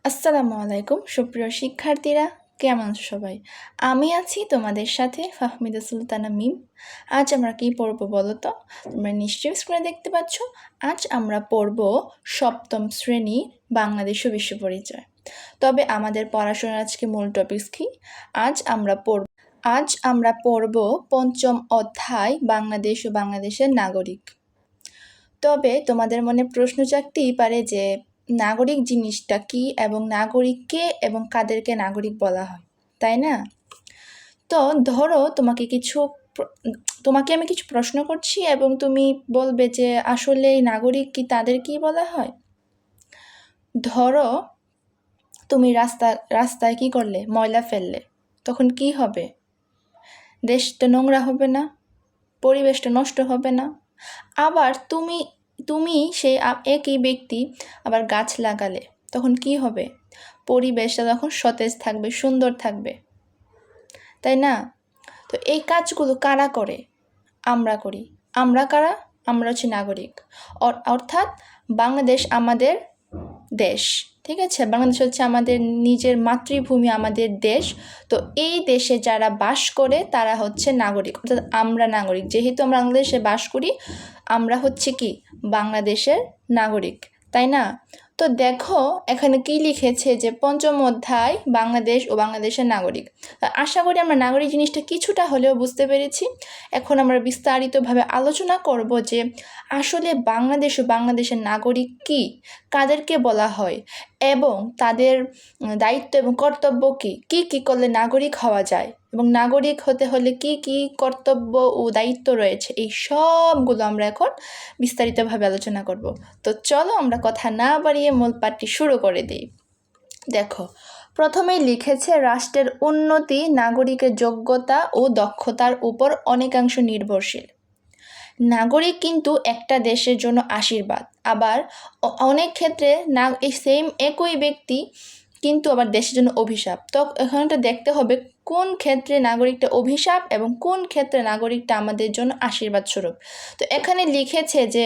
আসসালামু আলাইকুম সুপ্রিয় শিক্ষার্থীরা, কেমন আছো সবাই? আমি আছি তোমাদের সাথে ফাহমিদা সুলতানা মিম। আজ আমরা কি পড়ব বলো তো? তোমরা নিশ্চয়ই স্ক্রিনে দেখতে পাচ্ছ। আজ আমরা পড়ব সপ্তম শ্রেণী বাংলাদেশ ও বিশ্ব পরিচয়। তবে আমাদের পড়াশোনার আজকে মূল টপিকস কি? আজ আমরা পড়ব পঞ্চম অধ্যায় বাংলাদেশ ও বাংলাদেশের নাগরিক। তবে তোমাদের মনে প্রশ্ন জাগতেই পারে যে নাগরিক জিনিসটা কি এবং নাগরিককে এবং কাদেরকে নাগরিক বলা হয়, তাই না? তো ধরো তোমাকে আমি কিছু প্রশ্ন করছি এবং তুমি বলবে যে আসলে নাগরিক কি তাদের কি বলা হয়। ধরো তুমি রাস্তায় কি করলে, ময়লা ফেললে, তখন কি হবে? দেশটা নোংরা হবে না? পরিবেশটা নষ্ট হবে না? আবার তুমি সেই একই ব্যক্তি আবার গাছ লাগালে, তখন কি হবে? পরিবেশটা তখন সতেজ থাকবে, সুন্দর থাকবে, তাই না? তো এই কাজগুলো কারা করে? আমরা করি। আমরা কারা? আমরা হচ্ছে নাগরিক। অর্থাৎ বাংলাদেশ আমাদের দেশ, ঠিক আছে? বাংলাদেশ হচ্ছে আমাদের নিজের মাতৃভূমি, আমাদের দেশ। তো এই দেশে যারা বাস করে তারা হচ্ছে নাগরিক, অর্থাৎ আমরা নাগরিক। যেহেতু আমরা বাংলাদেশে বাস করি, আমরা হচ্ছে কি বাংলাদেশের নাগরিক, তাই না? তো দেখো এখানে কি লিখেছে যে পঞ্চম অধ্যায় বাংলাদেশ ও বাংলাদেশের নাগরিক। আশা করি আমরা নাগরিক জিনিসটা কিছুটা হলেও বুঝতে পেরেছি। এখন আমরা বিস্তারিতভাবে আলোচনা করব যে আসলে বাংলাদেশ ও বাংলাদেশের নাগরিক কি, কাদেরকে বলা হয় এবং তাদের দায়িত্ব এবং কর্তব্য কি, কি করলে নাগরিক হওয়া যায় এবং নাগরিক হতে হলে কি কর্তব্য ও দায়িত্ব রয়েছে, এই সবগুলো আমরা এখন বিস্তারিতভাবে আলোচনা করব। তো চলো আমরা কথা না বাড়িয়ে মূল পাঠটি শুরু করে দিই। দেখো, প্রথমেই লিখেছে রাষ্ট্রের উন্নতি নাগরিকের যোগ্যতা ও দক্ষতার উপর অনেকাংশ নির্ভরশীল। নাগরিক কিন্তু একটা দেশের জন্য আশীর্বাদ, আবার অনেক ক্ষেত্রে এই সেম একই ব্যক্তি কিন্তু আবার দেশের জন্য অভিশাপ। তো এখানটা দেখতে হবে কোন ক্ষেত্রে নাগরিকটা অভিশাপ এবং কোন ক্ষেত্রে নাগরিকটা আমাদের জন্য আশীর্বাদ স্বরূপ। তো এখানে লিখেছে যে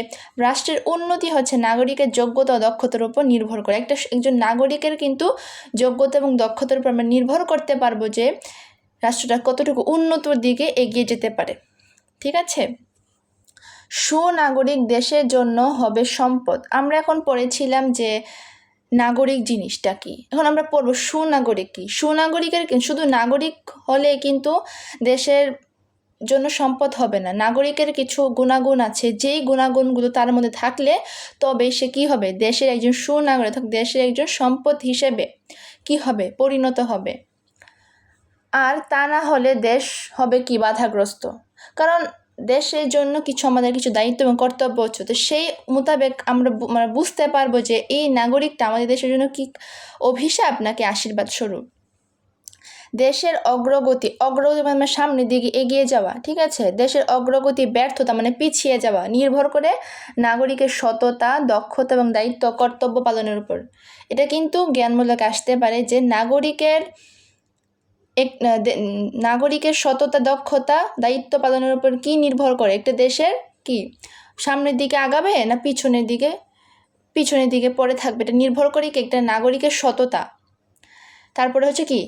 রাষ্ট্রের উন্নতি হচ্ছে নাগরিকের যোগ্যতা ও দক্ষতার উপর নির্ভর করে। একজন নাগরিকের কিন্তু যোগ্যতা এবং দক্ষতার উপর আমরা নির্ভর করতে পারবো যে রাষ্ট্রটা কতটুকু উন্নতির দিকে এগিয়ে যেতে পারে, ঠিক আছে? সুনাগরিক দেশের জন্য হবে সম্পদ। আমরা এখন পড়েছিলাম যে নাগরিক জিনিসটা কি, এখন আমরা পড়ব সুনাগরিক কি। সুনাগরিকের শুধু নাগরিক হলে কিন্তু দেশের জন্য সম্পদ হবে না। নাগরিকের কিছু গুণাগুণ আছে, যেই গুণাগুণগুলো তার মধ্যে থাকলে তবে সে কি হবে, দেশের একজন সুনাগরিক, দেশের একজন সম্পদ হিসেবে কি হবে, পরিণত হবে। আর তা না হলে দেশ হবে কি বাধাগ্রস্ত, কারণ দেশের জন্য আমাদের কিছু দায়িত্ব এবং কর্তব্য হচ্ছে। তো সেই মোতাবেক আমরা বুঝতে পারবো যে এই নাগরিকটা আমাদের দেশের জন্য কি অভিশাপ নাকি আশীর্বাদ স্বরূপ। দেশের অগ্রগতি মানে সামনের দিকে এগিয়ে যাওয়া, ঠিক আছে? দেশের অগ্রগতি ব্যর্থতা মানে পিছিয়ে যাওয়া নির্ভর করে নাগরিকের সততা, দক্ষতা এবং দায়িত্ব কর্তব্য পালনের উপর। এটা কিন্তু জ্ঞানমূলক আসতে পারে যে নাগরিকের সততা, দক্ষতা, দায়িত্ব পালনের উপর কি নির্ভর করে একটা দেশের কি সামনের দিকে আগাবে না পিছনের দিকে পড়ে থাকবে। এটা নির্ভর করে কি একটা নাগরিকের সততা, তারপরে হচ্ছে কি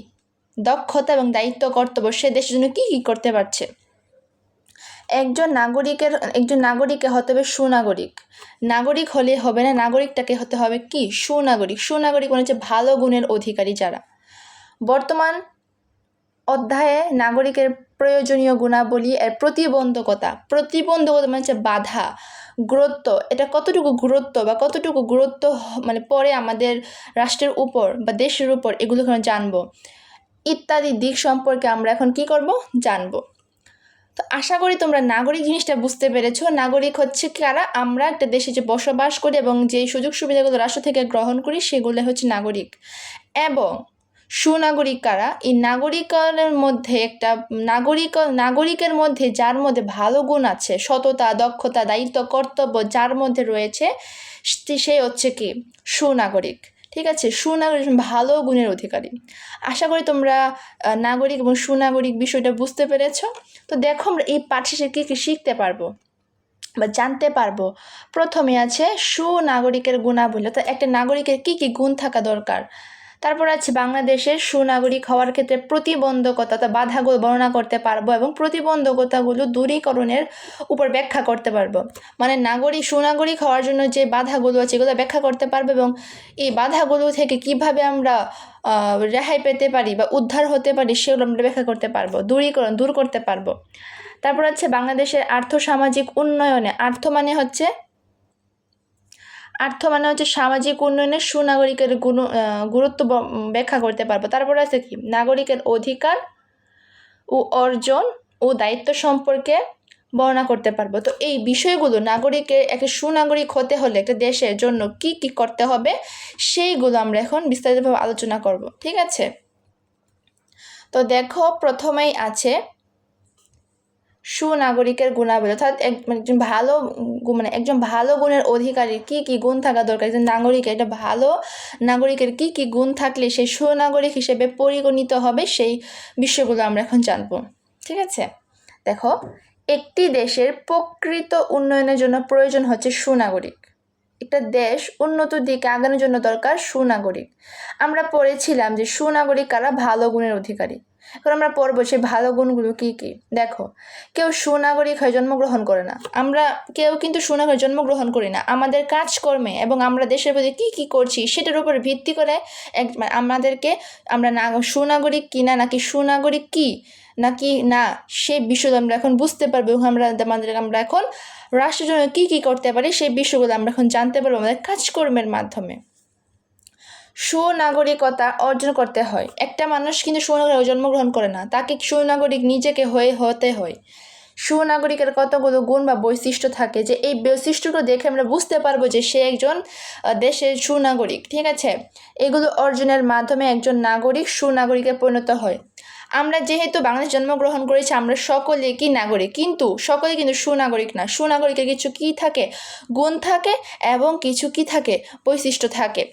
দক্ষতা এবং দায়িত্ব কর্তব্য, সে দেশের জন্য কি করতে পারছে। একজন নাগরিককে হতে হবে সুনাগরিক। নাগরিক হলে হবে না, নাগরিকটাকে হতে হবে কি সুনাগরিক। সুনাগরিক মানে হচ্ছে ভালো গুণের অধিকারী যারা। বর্তমান অধ্যায়ে নাগরিকের প্রয়োজনীয় গুণাবলী এর প্রতিবন্ধকতা মানে হচ্ছে বাধা, গুরুত্ব, এটা কতটুকু গুরুত্ব মানে পরে আমাদের রাষ্ট্রের উপর বা দেশের উপর, এগুলো এখন জানবো। ইত্যাদি দিক সম্পর্কে আমরা এখন কি করব, জানবো। তো আশা করি তোমরা নাগরিক জিনিসটা বুঝতে পেরেছো। নাগরিক হচ্ছে কারা? আমরা একটা দেশে যে বসবাস করি এবং যে সুযোগ সুবিধাগুলো রাষ্ট্র থেকে গ্রহণ করি সেগুলো হচ্ছে নাগরিক। এবং সুনাগরিক কারা? এই নাগরিকের মধ্যে একটা নাগরিকের মধ্যে যার মধ্যে ভালো গুণ আছে, সততা, দক্ষতা, দায়িত্ব, কর্তব্য যার মধ্যে রয়েছে, সে হচ্ছে কি সুনাগরিক, ঠিক আছে? সুনাগরিক ভালো গুণের অধিকারী। আশা করি তোমরা নাগরিক এবং সুনাগরিক বিষয়টা বুঝতে পেরেছো। তো দেখো আমরা এই পাঠ শেষে কী শিখতে পারবো বা জানতে পারবো। প্রথমে আছে সুনাগরিকের গুণাবলী, অর্থাৎ একটা নাগরিকের কি গুণ থাকা দরকার। তারপর আছে বাংলাদেশের সুনাগরিক হওয়ার ক্ষেত্রে প্রতিবন্ধকতা বা বাধাগুলো বর্ণনা করতে পারবো এবং প্রতিবন্ধকতাগুলো দূরীকরণের উপর ব্যাখ্যা করতে পারবো। মানে সুনাগরিক হওয়ার জন্য যে বাধাগুলো আছে এগুলো ব্যাখ্যা করতে পারবো এবং এই বাধাগুলো থেকে কিভাবে আমরা রেহাই পেতে পারি বা উদ্ধার হতে পারি সেগুলো আমরা ব্যাখ্যা করতে পারবো, দূর করতে পারবো। তারপর আছে বাংলাদেশের আর্থসামাজিক উন্নয়নে আর্থ মানে হচ্ছে সামাজিক উন্নয়নে সুনাগরিকের গুরুত্ব ব্যাখ্যা করতে পারবো। তারপর আছে কি নাগরিকের অধিকার ও অর্জন ও দায়িত্ব সম্পর্কে বর্ণনা করতে পারবো। তো এই বিষয়গুলো একটা সুনাগরিক হতে হলে একটা দেশের জন্য কি কি করতে হবে সেইগুলো আমরা এখন বিস্তারিতভাবে আলোচনা করব, ঠিক আছে? তো দেখো প্রথমেই আছে সুনাগরিকের গুণাবলী, অর্থাৎ একজন ভালো গুণের অধিকারী কি কি গুণ থাকা দরকার। একজন একটা ভালো নাগরিকের কি কি গুণ থাকলে সেই সুনাগরিক হিসেবে পরিগণিত হবে সেই বিষয়গুলো আমরা এখন জানবো, ঠিক আছে? দেখো, একটি দেশের প্রকৃত উন্নয়নের জন্য প্রয়োজন হচ্ছে সুনাগরিক। একটা দেশ উন্নত দিকে আগানোর জন্য দরকার সুনাগরিক। আমরা পড়েছিলাম যে সুনাগরিক কারা, ভালো গুণের অধিকারী। এখন আমরা পড়বো সেই ভালো গুণগুলো কি কি। দেখো, কেউ সুনাগরিক হয়ে জন্মগ্রহণ করে না, কেউ কিন্তু সুনাগরিক জন্মগ্রহণ করি না। আমাদের কাজকর্মে এবং আমরা দেশের প্রতি কি কি করছি সেটার উপর ভিত্তি করে আমরা সুনাগরিক কি না, নাকি সুনাগরিক কি নাকি না, সেই বিষয়গুলো আমরা এখন বুঝতে পারবো এবং আমরা এখন রাষ্ট্রের জন্য কি কি করতে পারি সেই বিষয়গুলো আমরা এখন জানতে পারবো আমাদের কাজকর্মের মাধ্যমে। সুনাগরিকতা অর্জন করতে হয়। একটা মানুষ কিন্তু সুনাগরিক জন্মগ্রহণ করে না, তাকে সুনাগরিক নিজেকে হতে হয়। সুনাগরিকের কতগুলো গুণ বা বৈশিষ্ট্য থাকে, যে এই বৈশিষ্ট্যগুলো দেখে আমরা বুঝতে পারবো যে সে একজন দেশের সুনাগরিক, ঠিক আছে? এগুলো অর্জনের মাধ্যমে একজন নাগরিক সুনাগরিকে পরিণত হয়। আমরা যেহেতু বাংলাদেশ জন্মগ্রহণ করেছি, আমরা সকলে কি নাগরিক, কিন্তু সকলে কিন্তু সুনাগরিক না। সুনাগরিকের কিছু কি থাকে, গুণ থাকে এবং কিছু কি থাকে, বৈশিষ্ট্য থাকে।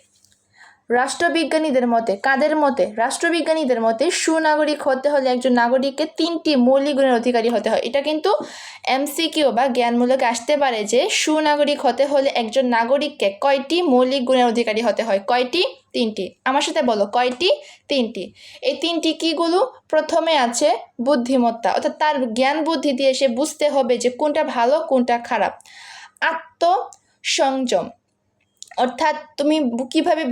রাষ্ট্রবিজ্ঞানীদের মতে, কাদের মতে? রাষ্ট্রবিজ্ঞানীদের মতে সুনাগরিক হতে হলে একজন নাগরিককে 3টি মৌলিক গুণের অধিকারী হতে হয়। এটা কিন্তু এমসিকিউ বা জ্ঞানমূলক আসতে পারে যে সুনাগরিক হতে হলে একজন নাগরিককে কয়টি মৌলিক গুণের অধিকারী হতে হয়? কয়টি? 3টি। আমার সাথে বলো, কয়টি? 3টি। এই 3টি কিগুলো? প্রথমে আছে বুদ্ধিমত্তা, অর্থাৎ তার জ্ঞান বুদ্ধি দিয়ে সে বুঝতে হবে যে কোনটা ভালো কোনটা খারাপ। আত্মসংযম, অর্থাৎ তুমি কিভাবে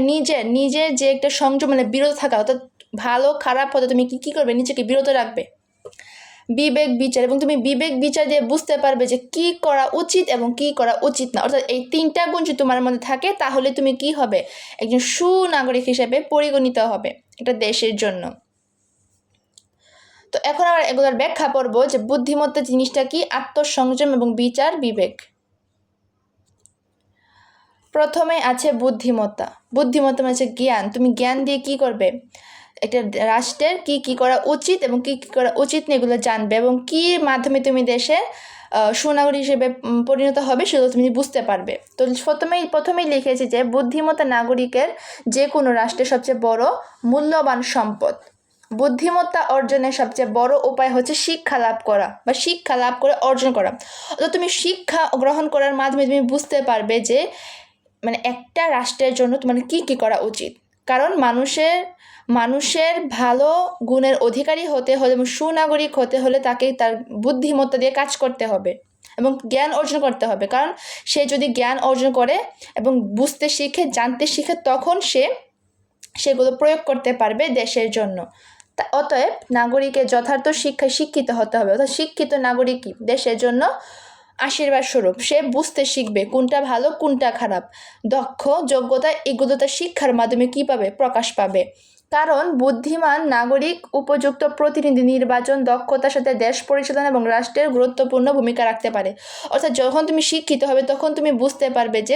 নিজের যে একটা সংযম, বিরত থাকা, অর্থাৎ ভালো খারাপ হতে তুমি কি করবে, নিজেকে বিরত রাখবে। বিবেক বিচার, এবং তুমি বিবেক বিচার দিয়ে বুঝতে পারবে যে কি করা উচিত এবং কি করা উচিত না। অর্থাৎ এই 3টা গুণ যদি তোমার মধ্যে থাকে তাহলে তুমি কি হবে, একজন সুনাগরিক হিসেবে পরিগণিত হবে এটা দেশের জন্য। তো এখন আমরা এগুলোর ব্যাখ্যা পড়বো যে বুদ্ধিমত্তা জিনিসটা কি, আত্মসংযম এবং বিচার বিবেক। প্রথমে আছে বুদ্ধিমত্তা। বুদ্ধিমত্তা মানে হচ্ছে জ্ঞান। তুমি জ্ঞান দিয়ে কি করবে, একটা রাষ্ট্রের কি কি করা উচিত এবং কি কি করা উচিত না এগুলো জানবে, এবং কি মাধ্যমে তুমি দেশের সুনাগরিক হিসেবে পরিণত হবে সেগুলো তুমি বুঝতে পারবে। তো প্রথমেই লিখেছি যে বুদ্ধিমত্তা নাগরিকের যে কোনো রাষ্ট্রের সবচেয়ে বড় মূল্যবান সম্পদ। বুদ্ধিমত্তা অর্জনের সবচেয়ে বড় উপায় হচ্ছে শিক্ষা লাভ করা বা শিক্ষা লাভ করে অর্জন করা। অর্থাৎ তুমি শিক্ষা গ্রহণ করার মাধ্যমে তুমি বুঝতে পারবে যে একটা রাষ্ট্রের জন্য তোমার কি কি করা উচিত। কারণ মানুষের ভালো গুণের অধিকারী হতে হলে এবং সুনাগরিক হতে হলে তাকে তার বুদ্ধিমত্তা দিয়ে কাজ করতে হবে এবং জ্ঞান অর্জন করতে হবে। কারণ সে যদি জ্ঞান অর্জন করে এবং বুঝতে শিখে, জানতে শিখে, তখন সেগুলো প্রয়োগ করতে পারবে দেশের জন্য। অতএব নাগরিকের যথার্থ শিক্ষায় শিক্ষিত হতে হবে। অর্থাৎ শিক্ষিত নাগরিক দেশের জন্য আশীর্বাদ স্বরূপ। সে বুঝতে শিখবে কোনটা ভালো কোনটা খারাপ। দক্ষ, যোগ্যতা এগুলো তার শিক্ষার মাধ্যমে কি পাবে, প্রকাশ পাবে। কারণ বুদ্ধিমান নাগরিক উপযুক্ত প্রতিনিধি নির্বাচন, দক্ষতার সাথে দেশ পরিচালনা এবং রাষ্ট্রের গুরুত্বপূর্ণ ভূমিকা রাখতে পারে। অর্থাৎ যখন তুমি শিক্ষিত হবে তখন তুমি বুঝতে পারবে যে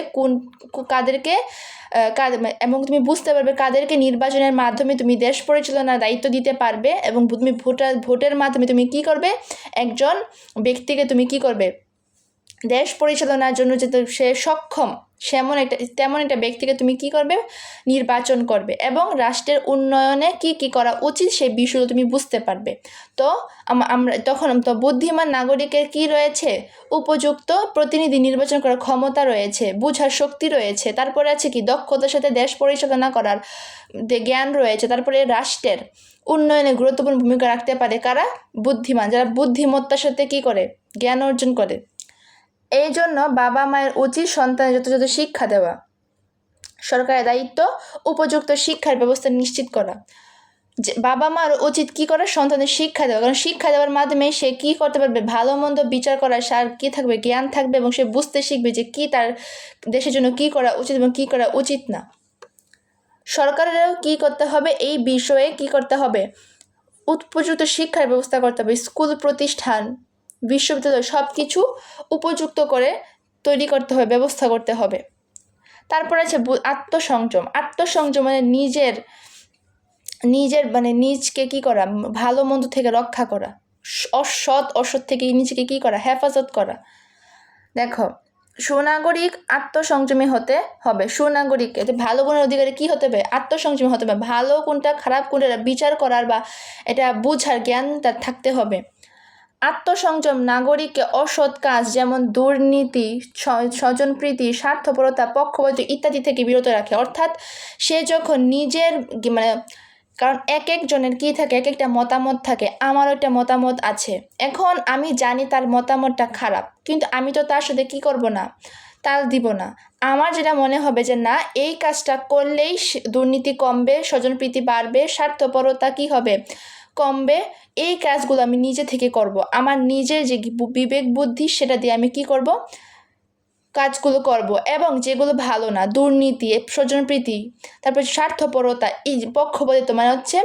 এবং তুমি বুঝতে পারবে কাদেরকে নির্বাচনের মাধ্যমে তুমি দেশ পরিচালনার দায়িত্ব দিতে পারবে, এবং তুমি ভোটের মাধ্যমে তুমি কি করবে, একজন ব্যক্তিকে তুমি কি করবে, দেশ পরিচালনার জন্য যাতে সে সক্ষম তেমন একটা ব্যক্তিকে তুমি কি করবে, নির্বাচন করবে এবং রাষ্ট্রের উন্নয়নে কি কি করা উচিত সেই বিষয়গুলো তুমি বুঝতে পারবে। তো আমরা তখন তো বুদ্ধিমান নাগরিকের কি রয়েছে, উপযুক্ত প্রতিনিধি নির্বাচন করার ক্ষমতা রয়েছে, বুঝার শক্তি রয়েছে, তারপরে আছে কি দক্ষতার সাথে দেশ পরিচালনা করার জ্ঞান রয়েছে, তারপরে রাষ্ট্রের উন্নয়নে গুরুত্বপূর্ণ ভূমিকা রাখতে পারে কারা, বুদ্ধিমান, যারা বুদ্ধিমত্তার সাথে কি করে, জ্ঞান অর্জন করে। এই জন্য বাবা মায়ের উচিত সন্তানের যথাযথ শিক্ষা দেওয়া, সরকারের দায়িত্ব উপযুক্ত শিক্ষার ব্যবস্থা নিশ্চিত করা। যে বাবা মার উচিত কি করা, সন্তানের শিক্ষা দেওয়া, কারণ শিক্ষা দেওয়ার মাধ্যমে সে কি করতে পারবে, ভালো মন্দ বিচার করার সার কি থাকবে, জ্ঞান থাকবে এবং সে বুঝতে শিখবে যে কি তার দেশের জন্য কি করা উচিত এবং কি করা উচিত না। সরকারেরও কি করতে হবে, এই বিষয়ে কি করতে হবে, উপযুক্ত শিক্ষার ব্যবস্থা করতে হবে, স্কুল প্রতিষ্ঠান বিশ্ববিদ্যালয় সব কিছু উপযুক্ত করে তৈরি করতে হবে, ব্যবস্থা করতে হবে। তারপর আছে আত্মসংযম মানে নিজের মানে নিজকে কি করা, ভালো মন্দ থেকে রক্ষা করা, অসৎ থেকে নিজেকে কি করা, হেফাজত করা। দেখো, সুনাগরিক আত্মসংযমী হতে হবে। সুনাগরিককে ভালো গুণের অধিকারী কি হতে হবে, আত্মসংযমী হতে হবে, ভালো কোনটা খারাপ কোনটা বিচার করার বা এটা বুঝার জ্ঞান তার থাকতে হবে। আত্মসংযম নাগরিককে অসৎ কাজ যেমন দুর্নীতি, স্বজনপ্রীতি, স্বার্থপরতা, পক্ষপাতিত্ব ইত্যাদি থেকে বিরত রাখে। অর্থাৎ সে যখন নিজের মানে, কারণ এক একজনের কী থাকে, এক একটা মতামত থাকে, আমারও একটা মতামত আছে, এখন আমি জানি তার মতামতটা খারাপ, কিন্তু আমি তো তার সাথে কী করব না, তাল দিব না। আমার যেটা মনে হবে যে না, এই কাজটা করলেই দুর্নীতি কমবে, স্বজনপ্রীতি বাড়বে, স্বার্থপরতা কী হবে, কমবে, এই কাজগুলো আমি নিজে থেকে করব, আমার নিজের যে বিবেক বুদ্ধি সেটা দিয়ে আমি কি করব, কাজগুলো করব। এবং যেগুলো ভালো না, দুর্নীতি, স্বজনপ্রীতি, তারপর স্বার্থপরতা, এই পক্ষপাতিত্ব মানে হচ্ছে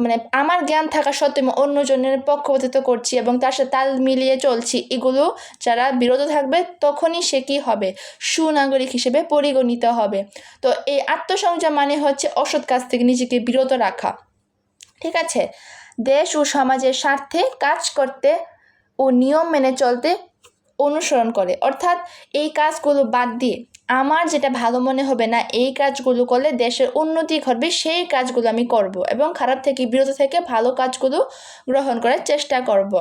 মানে আমার জ্ঞান থাকা সত্ত্বেও আমি অন্যজনের পক্ষপাতিত্ব করছি এবং তার সাথে তাল মিলিয়ে চলছি, এগুলো যারা বিরত থাকবে তখনই সে কী হবে, সুনাগরিক হিসেবে পরিগণিত হবে। তো এই আত্মসংযম মানে হচ্ছে অসৎ কাজ থেকে নিজেকে বিরত রাখা, ঠিক আছে, দেশ ও সমাজের স্বার্থে কাজ করতে ও নিয়ম মেনে চলতে অনুসরণ করে। অর্থাৎ এই কাজগুলো বাদ দিয়ে আমার যেটা ভালো মনে হবে না, এই কাজগুলো করলে দেশের উন্নতি ঘটবে, সেই কাজগুলো আমি করব এবং খারাপ থেকে বিরত থেকে ভালো কাজগুলো গ্রহণ করার চেষ্টা করব,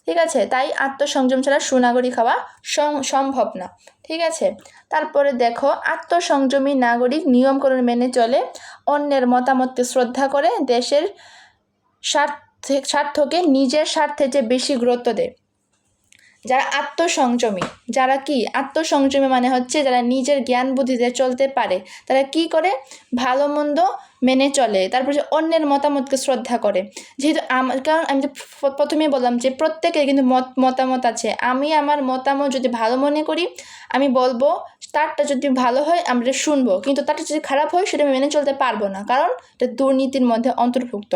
ঠিক আছে। তাই আত্মসংযম ছাড়া সুনাগরিক হওয়া সম্ভব না, ঠিক আছে। তারপরে দেখো, আত্মসংযমী নাগরিক মেনে চলে, অন্যের মতামতকে শ্রদ্ধা করে, দেশের স্বার্থকে নিজের স্বার্থের চেয়ে বেশি গুরুত্ব দেয়। যারা আত্মসংযমী, যারা কি আত্মসংযমী মানে হচ্ছে যারা নিজের জ্ঞান বুদ্ধিতে চলতে পারে, তারা কি করে, ভালো মন্দ মেনে চলে, তারপর যে অন্যের মতামতকে শ্রদ্ধা করে। যেহেতু কারণ আমি তো প্রথমেই বললাম যে প্রত্যেকের কিন্তু মতামত আছে, আমি আমার মতামত যদি ভালো মনে করি আমি বলবো, তারটা যদি ভালো হয় আমরা শুনবো, কিন্তু তারটা যদি খারাপ হয় সেটা আমি মেনে চলতে পারবো না, কারণ এটা দুর্নীতির মধ্যে অন্তর্ভুক্ত,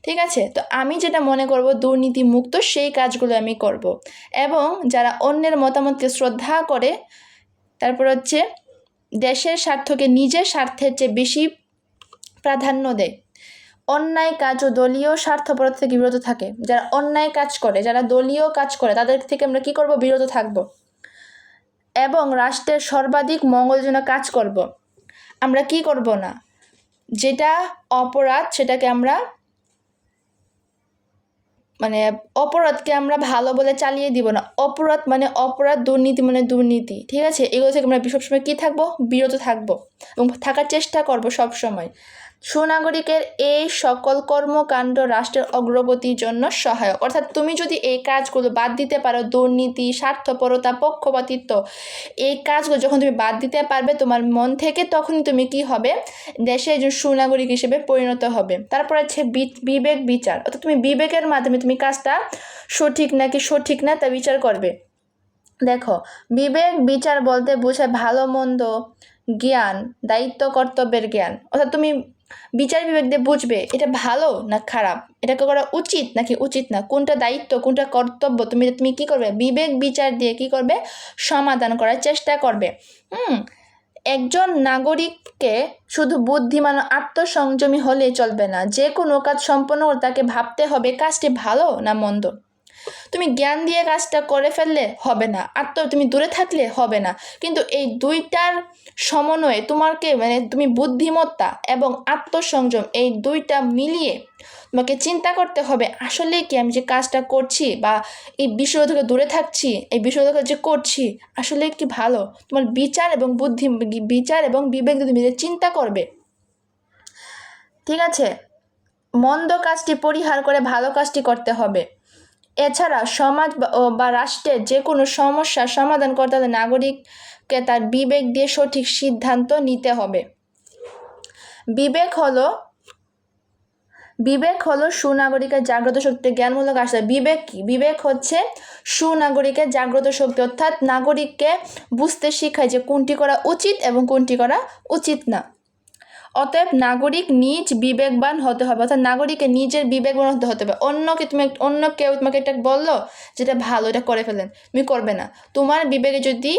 ঠিক আছে। তো আমি যেটা মনে করব দুর্নীতি মুক্ত, সেই কাজগুলো আমি করব। এবং যারা অন্যের মতামতকে শ্রদ্ধা করে, তারপর হচ্ছে দেশের স্বার্থকে নিজের স্বার্থের চেয়ে বেশি প্রাধান্য দেয়, অন্যায় কাজ ও দলীয় স্বার্থপরতা থেকে বিরত থাকে। যারা অন্যায় কাজ করে, যারা দলীয় কাজ করে, তাদের থেকে আমরা কি করব, বিরত থাকব এবং রাষ্ট্রের সর্বাধিক মঙ্গলের জন্য কাজ করব। আমরা কি করব না, যেটা অপরাধ সেটাকে আমরা মানে অপরাধকে আমরা ভালো বলে চালিয়ে দিব না, অপরাধ মানে অপরাধ, দুর্নীতি মানে দুর্নীতি, ঠিক আছে। এগুলো থেকে আমরা সবসময় কী থাকবো, বিরত থাকবো এবং থাকার চেষ্টা করব সবসময়। সুনাগরিকের এই সকল কর্মকাণ্ড রাষ্ট্রের অগ্রগতির জন্য সহায়ক। অর্থাৎ তুমি যদি এই কাজগুলো বাদ দিতে পারো, দুর্নীতি, স্বার্থপরতা, পক্ষপাতিত্ব, এই কাজগুলো যখন তুমি বাদ দিতে পারবে তোমার মন থেকে, তখনই তুমি কি হবে, দেশে একজন সুনাগরিক হিসেবে পরিণত হবে। তারপর আছে বিবেক বিচার, অর্থাৎ তুমি বিবেকের মাধ্যমে তুমি কাজটা সঠিক নাকি সঠিক না তা বিচার করবে। দেখো, বিবেক বিচার বলতে বোঝায় ভালো মন্দ জ্ঞান, দায়িত্ব কর্তব্যের জ্ঞান। অর্থাৎ তুমি বিচার বিবেক দিয়ে বুঝবে এটা ভালো না খারাপ, এটাকে করা উচিত নাকি উচিত না, কোনটা দায়িত্ব কোনটা কর্তব্য, তুমি কি করবে, বিবেক বিচার দিয়ে কি করবে, সমাধান করার চেষ্টা করবে। একজন নাগরিককে শুধু বুদ্ধিমান আত্মসংযমী হলে চলবে না, যে কোনো কাজ সম্পন্ন করে তাকে ভাবতে হবে কাজটি ভালো না মন্দ, তুমি জ্ঞান দিয়ে কাজটা করে ফেললে হবে না, তুমি দূরে থাকলে হবে না। কিন্তু এই দুইটার সমন্বয়ে তোমাকে তুমি বুদ্ধিমত্তা এবং আত্মসংযম এই দুইটা মিলিয়ে তোমাকে চিন্তা করতে হবে আসলে কি আমি যে কাজটা করছি বা এই বিষয় থেকে দূরে থাকছি, এই বিষয় থেকে যে করছি আসলে কি ভালো। তোমার বিচার এবং বিবেক তুমি চিন্তা করবে, ঠিক আছে? মন্দ কাজটি পরিহার করে ভালো কাজটি করতে হবে। এছাড়া সমাজ বা রাষ্ট্রের যে কোনো সমস্যার সমাধান করতে হলে নাগরিককে তার বিবেক দিয়ে সঠিক সিদ্ধান্ত নিতে হবে। বিবেক হলো সুনাগরিকের জাগ্রত শক্তি, জ্ঞানমূলক আসলে বিবেক কি? বিবেক হচ্ছে সুনাগরিকের জাগ্রত শক্তি, অর্থাৎ নাগরিককে বুঝতে শেখায় যে কোনটি করা উচিত এবং কোনটি করা উচিত না। অতএব নাগরিক নিজ বিবেকবান হতে হবে, অর্থাৎ নাগরিকের নিজের বিবেকবান হতে হবে। অন্য কেউ তোমাকে এটা বললো যেটা ভালো, এটা করে ফেলেন, তুমি করবে না। তোমার বিবেকে যদি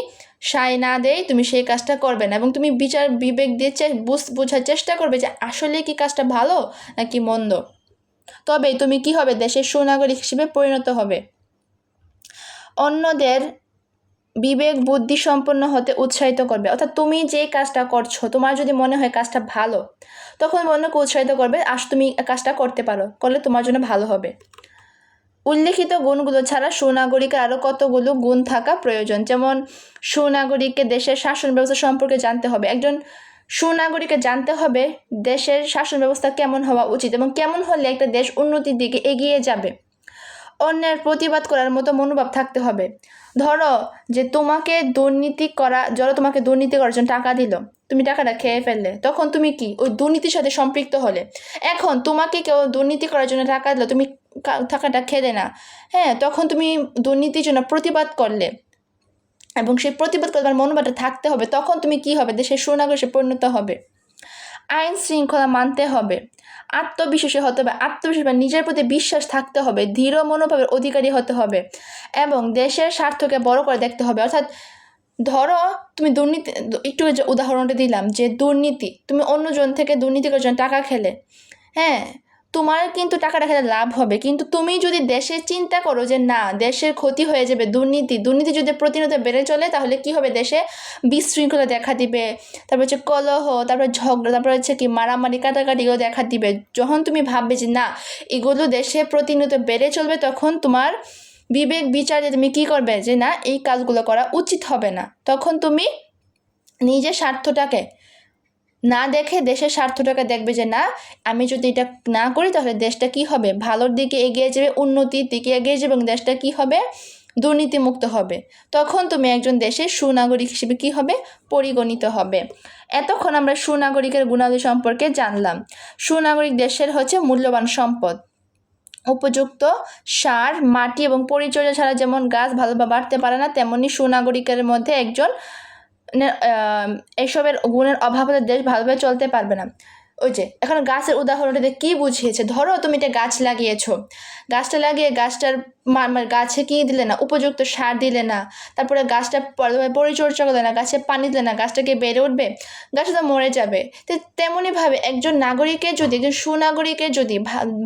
সায় না দেয় তুমি সেই কাজটা করবে না, এবং তুমি বিবেক দিয়ে বোঝার চেষ্টা করবে যে আসলে কি কাজটা ভালো নাকি মন্দ। তবে তুমি কি হবে? দেশের সুনাগরিক হিসেবে পরিণত হবে। অন্যদের বিবেক বুদ্ধি সম্পন্ন হতে উৎসাহিত করবে, অর্থাৎ তুমি যে কাজটা করছো তোমার যদি মনে হয় কাজটা ভালো, তখন অন্যকে উৎসাহিত করবে তুমি কাজটা করতে পারো, করলে তোমার জন্য ভালো হবে। উল্লেখিত গুণগুলো ছাড়া সুনাগরিকের আরও কতগুলো গুণ থাকা প্রয়োজন, যেমন সুনাগরিককে দেশের শাসন ব্যবস্থা সম্পর্কে জানতে হবে। একজন সুনাগরিককে জানতে হবে দেশের শাসন ব্যবস্থা কেমন হওয়া উচিত এবং কেমন হলে একটা দেশ উন্নতির দিকে এগিয়ে যাবে। অন্যের প্রতিবাদ করার মতো মনোভাব থাকতে হবে। ধরো যে তোমাকে দুর্নীতি করার জন্য টাকা দিল, তুমি টাকাটা খেয়ে ফেললে, তখন তুমি কি ওই দুর্নীতির সাথে সম্পৃক্ত হলে। এখন তোমাকে কেউ দুর্নীতি করার জন্য টাকা দিল, তুমি টাকাটা খেলে না, হ্যাঁ, তখন তুমি দুর্নীতির জন্য প্রতিবাদ করলে এবং সেই প্রতিবাদ করার মনোভাবটা থাকতে হবে, তখন তুমি কি হবে? দেশের সুনাগরিকে পরিণত হবে। আইন শৃঙ্খলা মানতে হবে, আত্মবিশ্বাসী হতে হবে, বা নিজের প্রতি বিশ্বাস থাকতে হবে, দৃঢ় মনোভাবের অধিকারী হতে হবে এবং দেশের স্বার্থকে বড় করে দেখতে হবে। অর্থাৎ ধরো তুমি দুর্নীতি, একটু উদাহরণটা দিলাম যে দুর্নীতি, তুমি অন্যজন থেকে দুর্নীতি করার জন্য টাকা খেলে, হ্যাঁ, তোমার কিন্তু টাকাটা খেলে লাভ হবে, কিন্তু তুমি যদি দেশের চিন্তা করো যে না দেশের ক্ষতি হয়ে যাবে, দুর্নীতি যদি প্রতিনিয়ত বেড়ে চলে তাহলে কি হবে? দেশে বিশৃঙ্খলা দেখা দিবে, তারপর হচ্ছে কলহ, তারপর ঝগড়া, তারপর হচ্ছে কি মারামারি কাটাকাটিও দেখা দিবে। যখন তুমি ভাববে যে না এগুলো দেশে প্রতিনিয়ত বেড়ে চলবে, তখন তোমার বিবেক বিচারে তুমি কি করবে যে না এই কাজগুলো করা উচিত হবে না। তখন তুমি নিজের স্বার্থটাকে না দেখে দেশের স্বার্থটাকে দেখবে যে না আমি যদি এটা না করি তাহলে দেশটা কি হবে? ভালোর দিকে এগিয়ে যাবে, উন্নতির দিকে এগিয়ে যাবে এবং দেশটা কি হবে? দুর্নীতিমুক্ত হবে। তখন তুমি একজন দেশের সুনাগরিক হিসেবে কি হবে? পরিগণিত হবে। এতক্ষণ আমরা সুনাগরিকের গুণাবলী সম্পর্কে জানলাম। সুনাগরিক দেশের হচ্ছে মূল্যবান সম্পদ। উপযুক্ত সার, মাটি এবং পরিচর্যা ছাড়া যেমন গাছ ভালোভাবে বাড়তে পারে না, তেমনি সুনাগরিকের মধ্যে একজন এসবের গুণের অভাব হলে দেশ ভালোভাবে চলতে পারবে না। ওই যে এখন গাছের উদাহরণটাতে কি বুঝিয়েছে, ধরো তুমি একটা গাছ লাগিয়েছো, গাছটা লাগিয়ে গাছে কি দিলে না? উপযুক্ত সার দিলে না, তারপরে গাছটা পরিচর্যা করলে না, গাছে পানি দিলে না, গাছটাকে বেড়ে উঠবে? গাছটা তো মরে যাবে। তো তেমনইভাবে একজন সুনাগরিকের যদি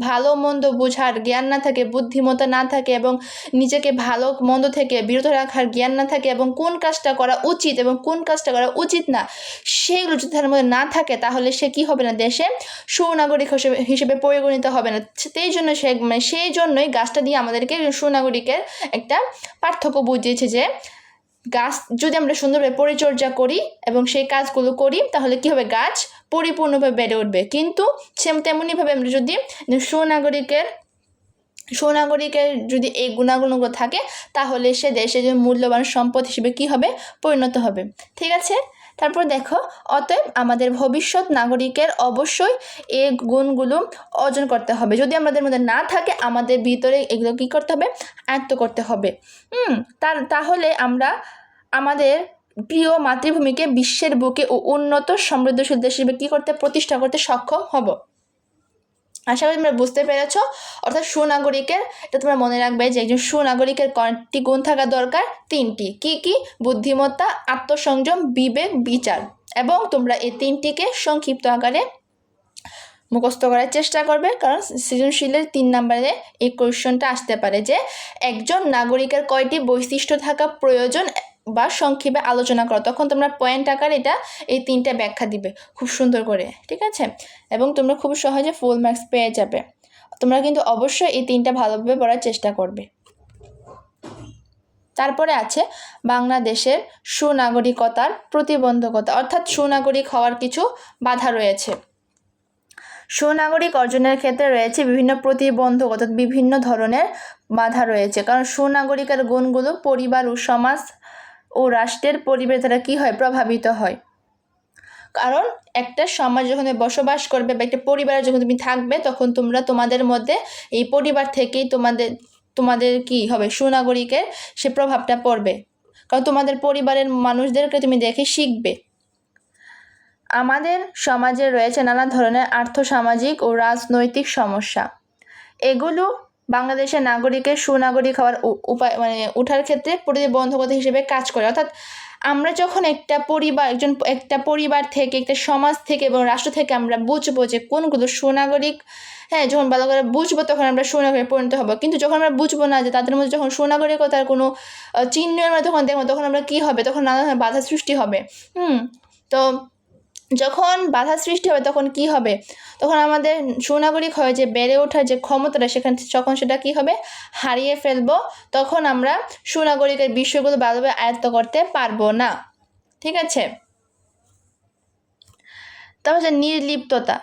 ভালো মন্দ বোঝার জ্ঞান না থাকে, বুদ্ধিমত্তা না থাকে এবং নিজেকে ভালো মন্দ থেকে বিরত রাখার জ্ঞান না থাকে এবং কোন কাজটা করা উচিত এবং কোন কাজটা করা উচিত না সেইগুলো যদি তার মধ্যে না থাকে, তাহলে সে কি হবে না? দেশে সুনাগরিক হিসেবে পরিগণিত হবে না। সেই জন্যই গাছটা দিয়ে আমাদেরকে সুনাগরিকের একটা পার্থক্য বুঝিয়েছে যে গাছ যদি আমরা সুন্দরভাবে পরিচর্যা করি এবং সেই কাজগুলো করি তাহলে কি হবে? গাছ পরিপূর্ণভাবে বেড়ে উঠবে। কিন্তু তেমনইভাবে আমরা যদি সুনাগরিকের যদি এই গুণাগুণগুলো থাকে তাহলে সে দেশের যে মূল্যবান সম্পদ হিসেবে কি হবে? পরিণত হবে। ঠিক আছে, তারপর দেখো, অতএব আমাদের ভবিষ্যৎ নাগরিকের অবশ্যই এই গুণগুলো অর্জন করতে হবে। যদি আমাদের মধ্যে না থাকে, আমাদের ভিতরে এগুলো কী করতে হবে? আয়ত্ত করতে হবে। তাহলে আমরা আমাদের প্রিয় মাতৃভূমিকে বিশ্বের বুকে উন্নত সমৃদ্ধশীল দেশ হিসেবে কী করতে? প্রতিষ্ঠা করতে সক্ষম হব। আশা করি তোমরা বুঝতে পেরেছ। অর্থাৎ সুনাগরিকের, এটা তোমরা মনে রাখবে যে একজন সুনাগরিকের কয়টি গুণ থাকা দরকার? 3টি। কি? বুদ্ধিমত্তা, আত্মসংযম, বিবেক, বিচার। এবং তোমরা এই 3টিকে সংক্ষিপ্ত আকারে মুখস্থ করার চেষ্টা করবে, কারণ সৃজনশীলের 3 নম্বরে এই কোয়েশ্চনটা আসতে পারে যে একজন নাগরিকের কয়টি বৈশিষ্ট্য থাকা প্রয়োজন বা সংক্ষেপে আলোচনা করো। তখন তোমরা পয়েন্ট আকারে এই 3টা ব্যাখ্যা দিবে খুব সুন্দর করে, ঠিক আছে? এবং তোমরা খুব সহজে ফুল মার্কস পেয়ে যাবে। তোমরা কিন্তু অবশ্যই এই 3টা ভালোভাবে পড়ার চেষ্টা করবে। তারপরে আছে বাংলাদেশের সুনাগরিকতার প্রতিবন্ধকতা, অর্থাৎ সুনাগরিক হওয়ার কিছু বাধা রয়েছে। সুনাগরিক অর্জনের ক্ষেত্রে রয়েছে বিভিন্ন প্রতিবন্ধকতা, বিভিন্ন ধরনের বাধা রয়েছে। কারণ সুনাগরিকের গুণগুলো পরিবার ও সমাজ ও রাষ্ট্রের পরিবেশ দ্বারা কী হয়, প্রভাবিত হয়। কারণ একটা সমাজ যখন বসবাস করবে বা একটা পরিবারে যখন তুমি থাকবে, তখন তোমরা তোমাদের মধ্যে এই পরিবার থেকেই তোমাদের কি হবে, সুনাগরিকের সে প্রভাবটা পড়বে। কারণ তোমাদের পরিবারের মানুষদেরকে তুমি দেখে শিখবে। আমাদের সমাজে রয়েছে নানা ধরনের আর্থসামাজিক ও রাজনৈতিক সমস্যা। এগুলো বাংলাদেশের নাগরিকের সুনাগরিক হওয়ার উপায় ওঠার ক্ষেত্রে প্রতিবন্ধকতা হিসেবে কাজ করে। অর্থাৎ আমরা যখন একটা পরিবার থেকে, একটা সমাজ থেকে এবং রাষ্ট্র থেকে আমরা বুঝবো যে কোনগুলো সুনাগরিক, যখন ভালো করে বুঝবো তখন আমরা সুনাগরিক পরিণত হবো। কিন্তু যখন আমরা বুঝবো না যে তাদের মধ্যে যখন সুনাগরিকতার কোনো চিহ্ন আমরা তখন দেখবো, তখন আমরা কী হবে, তখন নানা ধরনের বাধা সৃষ্টি হবে। তো যখন বাধা সৃষ্টি হবে তখন কি হবে, তখন আমাদের সুনাগরিক হয়ে যে বেড়ে ওঠার যে ক্ষমতাটা তখন সেটা কি হবে, হারিয়ে ফেলবো। তখন আমরা সুনাগরিকের বিষয়গুলো ভালোভাবে আয়ত্ত করতে পারবো না, ঠিক আছে? তাহলে নির্লিপ্ততা,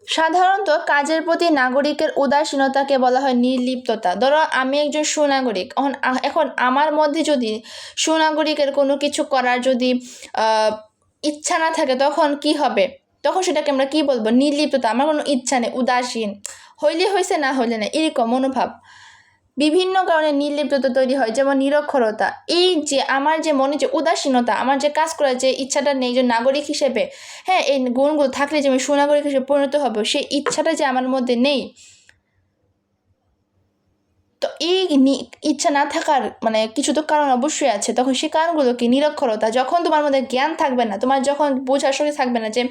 সাধারণত কাজের প্রতি নাগরিকের উদাসীনতাকে বলা হয় নির্লিপ্ততা। ধরো আমি একজন সুনাগরিক, এখন আমার মধ্যে যদি সুনাগরিকের কোনো কিছু করার যদি ইচ্ছা না থাকে, তখন কি হবে, তখন সেটাকে আমরা কি বলবো, নির্লিপ্ততা। আমার কোনো ইচ্ছা নেই, উদাসীন, হইলে হয়েছে না হইলে না, এরকম মনোভাব। বিভিন্ন কারণে নির্লিপ্ততা তৈরি হয়, যেমন নিরক্ষরতা। এই যে আমার যে মনে যে উদাসীনতা, আমার যে কাজ করার যে ইচ্ছাটা নেই, যে নাগরিক হিসেবে এই গুণগুলো থাকলে যে আমি সুনাগরিক হিসেবে পরিণত হবো, সেই ইচ্ছাটা যে আমার মধ্যে নেই, তো এই ইচ্ছা না থাকার কিছু তো কারণ অবশ্যই আছে। তখন সেই কারণগুলো কি, নিরক্ষরতা। যখন তোমার মধ্যে জ্ঞান থাকবে না, তোমার যখন বোঝার শক্তি থাকবে না যে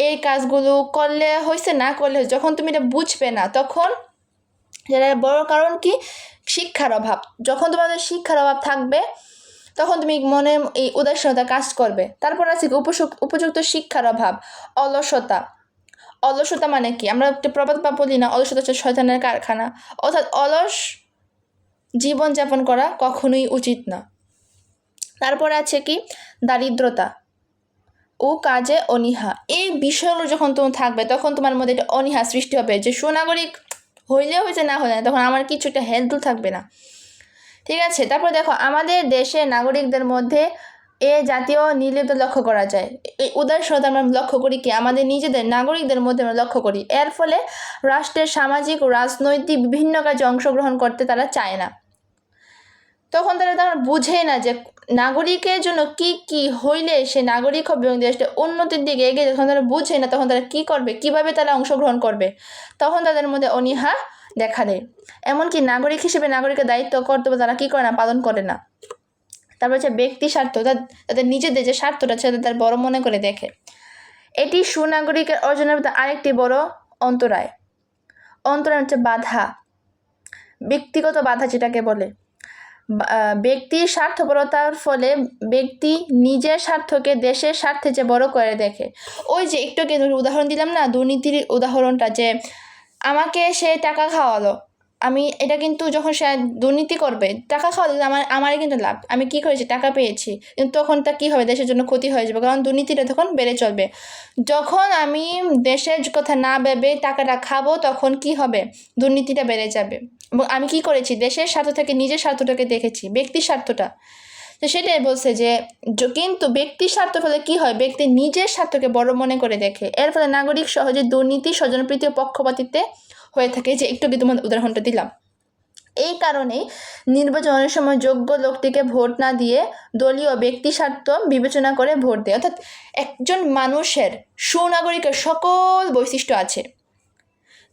এই কাজগুলো করলে হয়েছে না করলে হয়েছে, যখন তুমি এটা বুঝবে না, তখন যেটা বড় কারণ কি, শিক্ষার অভাব। যখন তোমাদের শিক্ষার অভাব থাকবে, তখন তুমি মনে এই উদাসীনতা কাজ করবে। তারপর আছে উপযুক্ত শিক্ষার অভাব, অলসতা। অলসতা মানে কি, আমরা একটা প্রবাদ বলি না, অলসতা হচ্ছে শয়তানের কারখানা। অর্থাৎ অলস জীবনযাপন করা কখনোই উচিত না। তারপর আছে কি, দারিদ্রতা ও কাজে অনীহা। এই বিষয়গুলো যখন তুমি থাকবে, তখন তোমার মধ্যে একটা অনীহা সৃষ্টি হবে যে সুনাগরিক হইলে হয়েছে না হলে না, তখন আমার কিছু একটা হেল্পফুল থাকবে না, ঠিক আছে? তারপর দেখো, আমাদের দেশে নাগরিকদের মধ্যে এ জাতীয় নির্লিপ্ত লক্ষ্য করা যায়। এই উদাসীনতা আমরা লক্ষ্য করি কি, আমাদের নিজেদের নাগরিকদের মধ্যে আমরা লক্ষ্য করি। এর ফলে রাষ্ট্রের সামাজিক ও রাজনৈতিক বিভিন্ন কাজে অংশগ্রহণ করতে তারা চায় না। তখন তারা বুঝেই না যে নাগরিকের জন্য কি কি হইলে সে নাগরিক হবে এবং দেশটা উন্নতির দিকে এগিয়ে, যখন তারা বুঝে না, তখন তারা কী করবে, কিভাবে তারা অংশগ্রহণ করবে, তখন তাদের মধ্যে অনীহা দেখা দেয়। এমনকি নাগরিক হিসেবে নাগরিকের দায়িত্ব কর্তব্য তারা কী করে না, পালন করে না। তারপর হচ্ছে ব্যক্তি স্বার্থ, তাদের নিজেদের যে স্বার্থটা সেটা তার বড় মনে করে দেখে। এটি সুনাগরিকের অর্জনের আরেকটি বড় অন্তরায় হচ্ছে বাধা, ব্যক্তিগত বাধা যেটাকে বলে। ব্যক্তির স্বার্থপরতার ফলে ব্যক্তি নিজের স্বার্থকে দেশের স্বার্থে যে বড় করে দেখে। ওই যে একটু আগে উদাহরণ দিলাম না, দুর্নীতির উদাহরণটা, যে আমাকে সে টাকা খাওয়ালো, আমি এটা কিন্তু যখন সে দুর্নীতি করবে, টাকা খাওয়ালে আমারই কিন্তু লাভ, আমি কি করেছি, টাকা পেয়েছি, কিন্তু তখন তা কী হবে, দেশের জন্য ক্ষতি হয়ে যাবে, কারণ দুর্নীতিটা তখন বেড়ে চলবে। যখন আমি দেশের কথা না ভেবে টাকাটা খাবো, তখন কি হবে, দুর্নীতিটা বেড়ে যাবে। এবং আমি কি করেছি, দেশের স্বার্থ থেকে নিজের স্বার্থটাকে দেখেছি, ব্যক্তির স্বার্থটা। তো সেটাই বলছে যে কিন্তু ব্যক্তির স্বার্থ ফলে কি হয়, ব্যক্তি নিজের স্বার্থকে বড় মনে করে দেখে। এর ফলে নাগরিক সহজে দুর্নীতি, স্বজনপ্রীতি ও পক্ষপাতিত্বে হয়ে থাকে, যে একটু তোমার উদাহরণটা দিলাম। এই কারণেই নির্বাচনের সময় যোগ্য লোকটিকে ভোট না দিয়ে দলীয় ব্যক্তি স্বার্থ বিবেচনা করে ভোট দেয়। অর্থাৎ একজন মানুষের, সুনাগরিকের সকল বৈশিষ্ট্য আছে,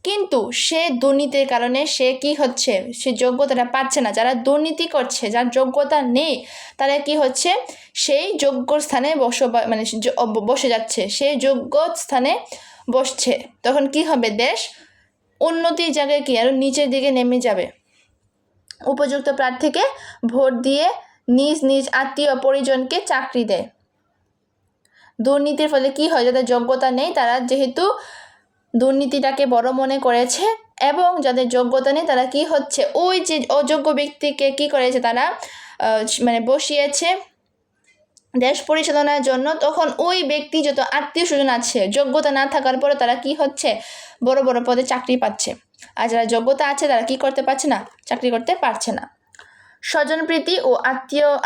কিন্তু সে দুর্নীতির কারণে সে কি হচ্ছে, সে যোগ্যতাটা পাচ্ছে না। যারা দুর্নীতি করছে, যার যোগ্যতা নেই, তারা কি হচ্ছে, সেই যোগ্য স্থানে বসে যাচ্ছে, সেই যোগ্য স্থানে বসছে, তখন কি হবে? দেশ উন্নতির জায়গায় কি আরও নিচের দিকে নেমে যাবে। উপযুক্ত প্রার্থীকে ভোট দিয়ে নিজ নিজ আত্মীয় পরিজনকে চাকরি দেয়। দুর্নীতির ফলে কি হয়? যাদের যোগ্যতা নেই তারা যেহেতু দুর্নীতিটাকে বড় মনে করেছে, এবং যাদের যোগ্যতা নেই তারা কি হচ্ছে, ওই যে অযোগ্য ব্যক্তিকে কি করেছে তারা মানে বসিয়েছে দেশ পরিচালনার জন্য। তখন ওই ব্যক্তি যত আত্মীয় স্বজন আছে যোগ্যতা না থাকার পরে তারা কি হচ্ছে, বড় বড় পদে চাকরি পাচ্ছে, আর যারা যোগ্যতা আছে তারা কি করতে পারছে না, চাকরি করতে পারছে না। স্বজনপ্রীতি ও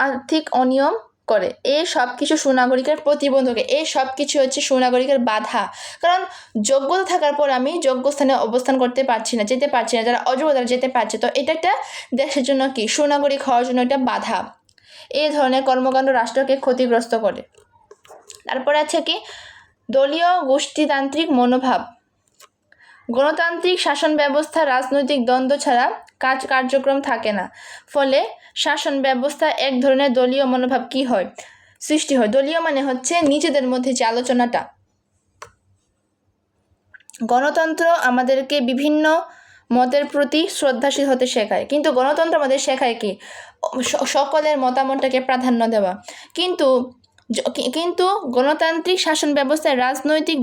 আর্থিক অনিয়ম করে, এই সব কিছু সুনাগরিকের প্রতিবন্ধকে, এই সব কিছু হচ্ছে সুনাগরিকের বাধা। কারণ যোগ্যতা থাকার পর আমি যোগ্য স্থানে অবস্থান করতে পারছি না, যেতে পারছি না, যারা অযোগ্য তারা যেতে পারছে, তো এটা একটা দেশের জন্য কি, সুনাগরিক হওয়ার জন্য একটা বাধা। এই ধরনের কর্মকাণ্ড রাষ্ট্রকে ক্ষতিগ্রস্ত করে। তারপরে আছে কি, দলীয় গোষ্ঠীতান্ত্রিক মনোভাব। গণতান্ত্রিক শাসন ব্যবস্থা রাজনৈতিক দ্বন্দ্ব ছাড়া কার্যক্রম থাকে না, ফলে শাসন ব্যবস্থা এক ধরনের দলীয় মনোভাব কি হয়, সৃষ্টি হয়। দলীয় মানে হচ্ছে নিজেদের মধ্যে যে আলোচনাটা। গণতন্ত্র আমাদেরকে বিভিন্ন মতের প্রতি শ্রদ্ধাশীল হতে শেখায়, কিন্তু গণতন্ত্র আমাদের শেখায় কি, সকলের মতামতটাকে প্রাধান্য দেওয়া। কিন্তু গণতান্ত্রিক শাসন ব্যবস্থায় রাজনৈতিক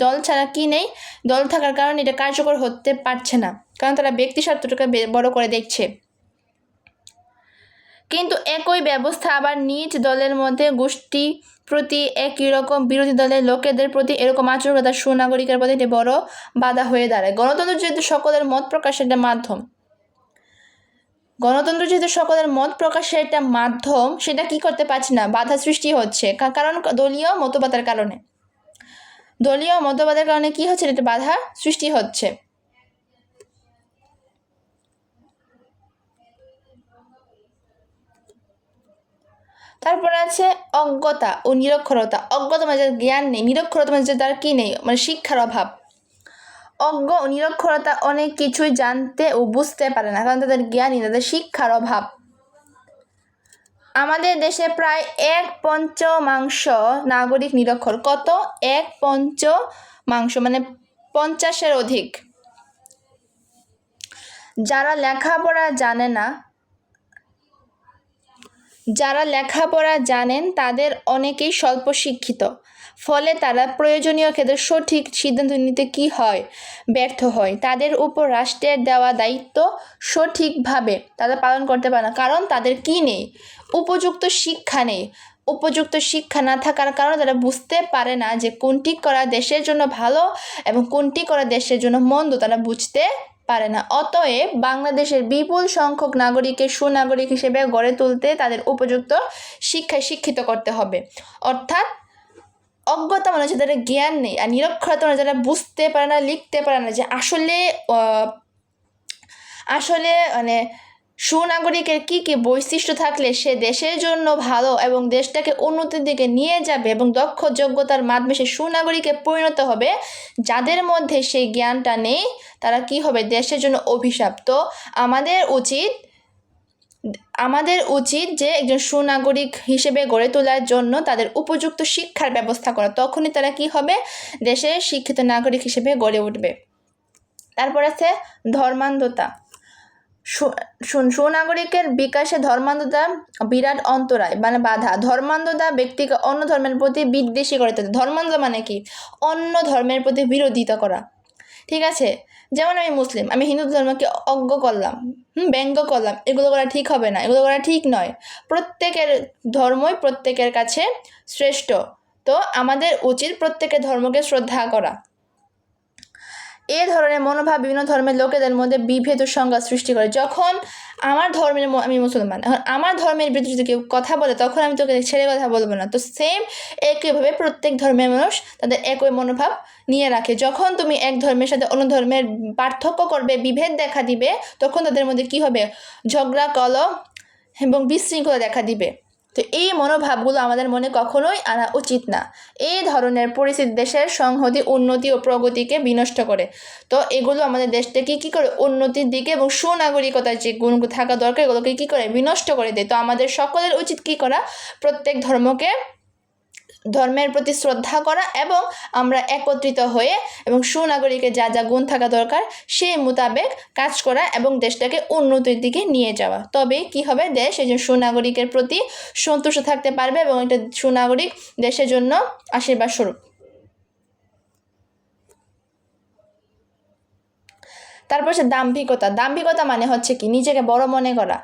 দল ছাড়া কি নেই, দল থাকার কারণে এটা কার্যকর হতে পারছে না, কারণ তারা ব্যক্তি স্বার্থটাকে বড় করে দেখছে। কিন্তু একই ব্যবস্থা আবার নিজ দলের মধ্যে গোষ্ঠী প্রতি একই রকম বিরোধী দলের লোকেদের প্রতি এরকম আচরণ তার সুনাগরিকের প্রতি একটি বড় বাধা হয়ে দাঁড়ায়। গণতন্ত্র যেহেতু সকলের মত প্রকাশের একটা মাধ্যম, সেটা কি করতে পারছে না, বাধা সৃষ্টি হচ্ছে, কারণ দলীয় মতবাদের কারণে কি হচ্ছে, এটা বাধা সৃষ্টি হচ্ছে। তারপরে আছে অজ্ঞতা ও নিরক্ষরতা। অজ্ঞতা মানে জ্ঞান নেই, নিরক্ষরতা মানে তার কি নেই, মানে শিক্ষার অভাব। অজ্ঞ ও নিরক্ষরতা অনেক কিছুই জানতে ও বুঝতে পারে না, কারণ তাদের জ্ঞানই, তাদের শিক্ষার অভাব। আমাদের দেশে প্রায় 1/5 নাগরিক নিরক্ষর। কত? 1/5 মানে 50-এর অধিক। যারা লেখাপড়া জানেন তাদের অনেকেই স্বল্প শিক্ষিত, ফলে তারা প্রয়োজনীয় ক্ষেত্রে সঠিক সিদ্ধান্ত নিতে কি হয়, ব্যর্থ হয়। তাদের উপর রাষ্ট্রের দেওয়া দায়িত্ব সঠিকভাবে তারা পালন করতে পারে না, কারণ তাদের কি নেই, উপযুক্ত শিক্ষা নেই। উপযুক্ত শিক্ষা না থাকার কারণে তারা বুঝতে পারে না যে কোনটি করা দেশের জন্য ভালো এবং কোনটি করা দেশের জন্য মন্দ, তারা বুঝতে পারে না। অতএব বাংলাদেশের বিপুল সংখ্যক নাগরিককে সুনাগরিক হিসেবে গড়ে তুলতে তাদের উপযুক্ত শিক্ষায় শিক্ষিত করতে হবে। অর্থাৎ অজ্ঞতা মানে হচ্ছে তাদের জ্ঞান নেই, আর নিরক্ষরতা মানে যারা বুঝতে পারে না, লিখতে পারে না যে আসলে মানে সুনাগরিকের কি কি বৈশিষ্ট্য থাকলে সে দেশের জন্য ভালো এবং দেশটাকে উন্নতির দিকে নিয়ে যাবে এবং দক্ষ যোগ্যতার মাধ্যমে সে সুনাগরিকে পরিণত হবে। যাদের মধ্যে সেই জ্ঞানটা নেই তারা কি হবে, দেশের জন্য অভিশাপ। তো আমাদের উচিত যে একজন সুনাগরিক হিসেবে গড়ে তোলার জন্য তাদের উপযুক্ত শিক্ষার ব্যবস্থা করা, তখনই তারা কি হবে, দেশের শিক্ষিত নাগরিক হিসেবে গড়ে উঠবে। তারপর আছে ধর্মান্ধতা। সুনাগরিকের বিকাশে ধর্মান্ধতা বিরাট অন্তরায় মানে বাধা। ধর্মান্ধতা ব্যক্তিকে অন্য ধর্মের প্রতি বিদ্বেষী করে তোলে। ধর্মান্ধতা মানে কি, অন্য ধর্মের প্রতি বিরোধিতা করা। ঠিক আছে, যেমন আমি মুসলিম, আমি হিন্দু ধর্মকে অজ্ঞ করলাম, ব্যঙ্গ করলাম, এগুলো করা ঠিক হবে না, এগুলো করা ঠিক নয়। প্রত্যেকের ধর্মই প্রত্যেকের কাছে শ্রেষ্ঠ, তো আমাদের উচিত প্রত্যেকের ধর্মকে শ্রদ্ধা করা। এ ধরনের মনোভাব বিভিন্ন ধর্মের লোকেদের মধ্যে বিভেদ ও সংঘাত সৃষ্টি করে। যখন আমি মুসলমান, এখন আমার ধর্মের বিরুদ্ধে যদি কেউ কথা বলে তখন আমি তোকে ছেড়ে কথা বলবো না। তো সেম একইভাবে প্রত্যেক ধর্মের মানুষ তাদের একই মনোভাব নিয়ে রাখে। যখন তুমি এক ধর্মের সাথে অন্য ধর্মের পার্থক্য করবে, বিভেদ দেখা দিবে, তখন তাদের মধ্যে কি হবে, ঝগড়া, কলহ এবং বিশৃঙ্খলা দেখা দিবে। তো এই মনোভাবগুলো আমাদের মনে কখনোই আনা উচিত না। এই ধরনের পরিস্থিতি দেশের সংহতি, উন্নতি ও প্রগতিকে বিনষ্ট করে। তো এগুলো আমাদের দেশটাকে কী করে, উন্নতির দিকে এবং সুনাগরিকতার যে গুণ থাকা দরকার এগুলোকে কী করে, বিনষ্ট করে দেয়। তো আমাদের সকলের উচিত কী করা, প্রত্যেক ধর্মকে ধর্মের প্রতি শ্রদ্ধা করা এবং আমরা একত্রিত হয়ে এবং সুনাগরিকের যা যা গুণ থাকা দরকার সেই মোতাবেক কাজ করা এবং দেশটাকে উন্নতির দিকে নিয়ে যাওয়া। তবে কি হবে, দেশ এই যে সুনাগরিকের প্রতি সন্তুষ্ট থাকতে পারবে এবং একটা সুনাগরিক দেশের জন্য আশীর্বাদ স্বরূপ। তারপর হচ্ছে দাম্ভিকতা। দাম্ভিকতা মানে হচ্ছে কি, নিজেকে বড় মনে করা।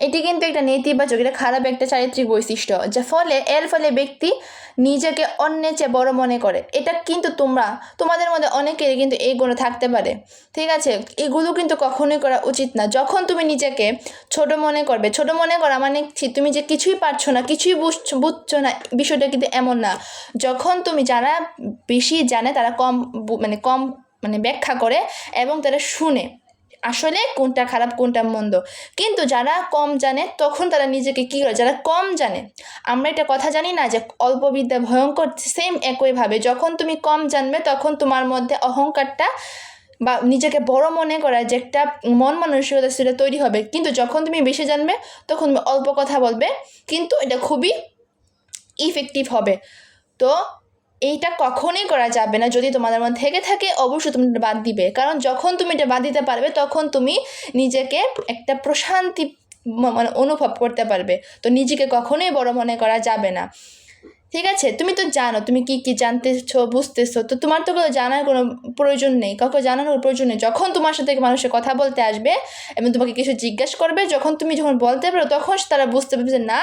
এটি কিন্তু একটা নেতিবাচক, এটা খারাপ একটা চারিত্রিক বৈশিষ্ট্য, যা এর ফলে ব্যক্তি নিজেকে অন্যের চেয়ে বড় মনে করে। এটা কিন্তু তোমাদের মধ্যে অনেকেরই কিন্তু এই গুণ থাকতে পারে, ঠিক আছে? এগুলো কিন্তু কখনোই করা উচিত না। যখন তুমি নিজেকে ছোট মনে করবে, ছোট মনে করা মানে তুমি যে কিছুই পারছো না, কিছুই বুঝছো না, বিষয়টা কিন্তু এমন না। যখন তুমি, যারা বেশি জানে তারা কম ব্যাখ্যা করে এবং তারা শুনে আসলে কোনটা খারাপ কোনটা মন্দ। কিন্তু যারা কম জানে তখন তারা নিজেকে কী করে, যারা কম জানে, আমরা একটা কথা জানি না যে অল্প বিদ্যা ভয়ঙ্কর, সেম একইভাবে যখন তুমি কম জানবে তখন তোমার মধ্যে অহংকারটা বা নিজেকে বড় মনে করার যে একটা মন মানসিকতা সেটা তৈরি হবে। কিন্তু যখন তুমি বেশি জানবে তখন তুমি অল্প কথা বলবে, কিন্তু এটা খুবই ইফেক্টিভ হবে। তো এইটা কখনোই করা যাবে না। যদি তোমাদের মধ্যে থেকে থাকে অবশ্যই তুমি এটা বাদ দিবে, কারণ যখন তুমি এটা বাদ দিতে পারবে তখন তুমি নিজেকে একটা প্রশান্তি অনুভব করতে পারবে। তো নিজেকে কখনোই বড় মনে করা যাবে না, ঠিক আছে? তুমি তো জানো তুমি কি কি জানতেছো বুঝতেছো, তো তোমার তো জানার কোনো প্রয়োজন নেই, কাউকে জানানোর প্রয়োজন নেই। যখন তোমার সাথে মানুষের কথা বলতে আসবে এবং তোমাকে কিছু জিজ্ঞাসা করবে, যখন বলতে পারো তখন তারা বুঝতে পারবে যে না,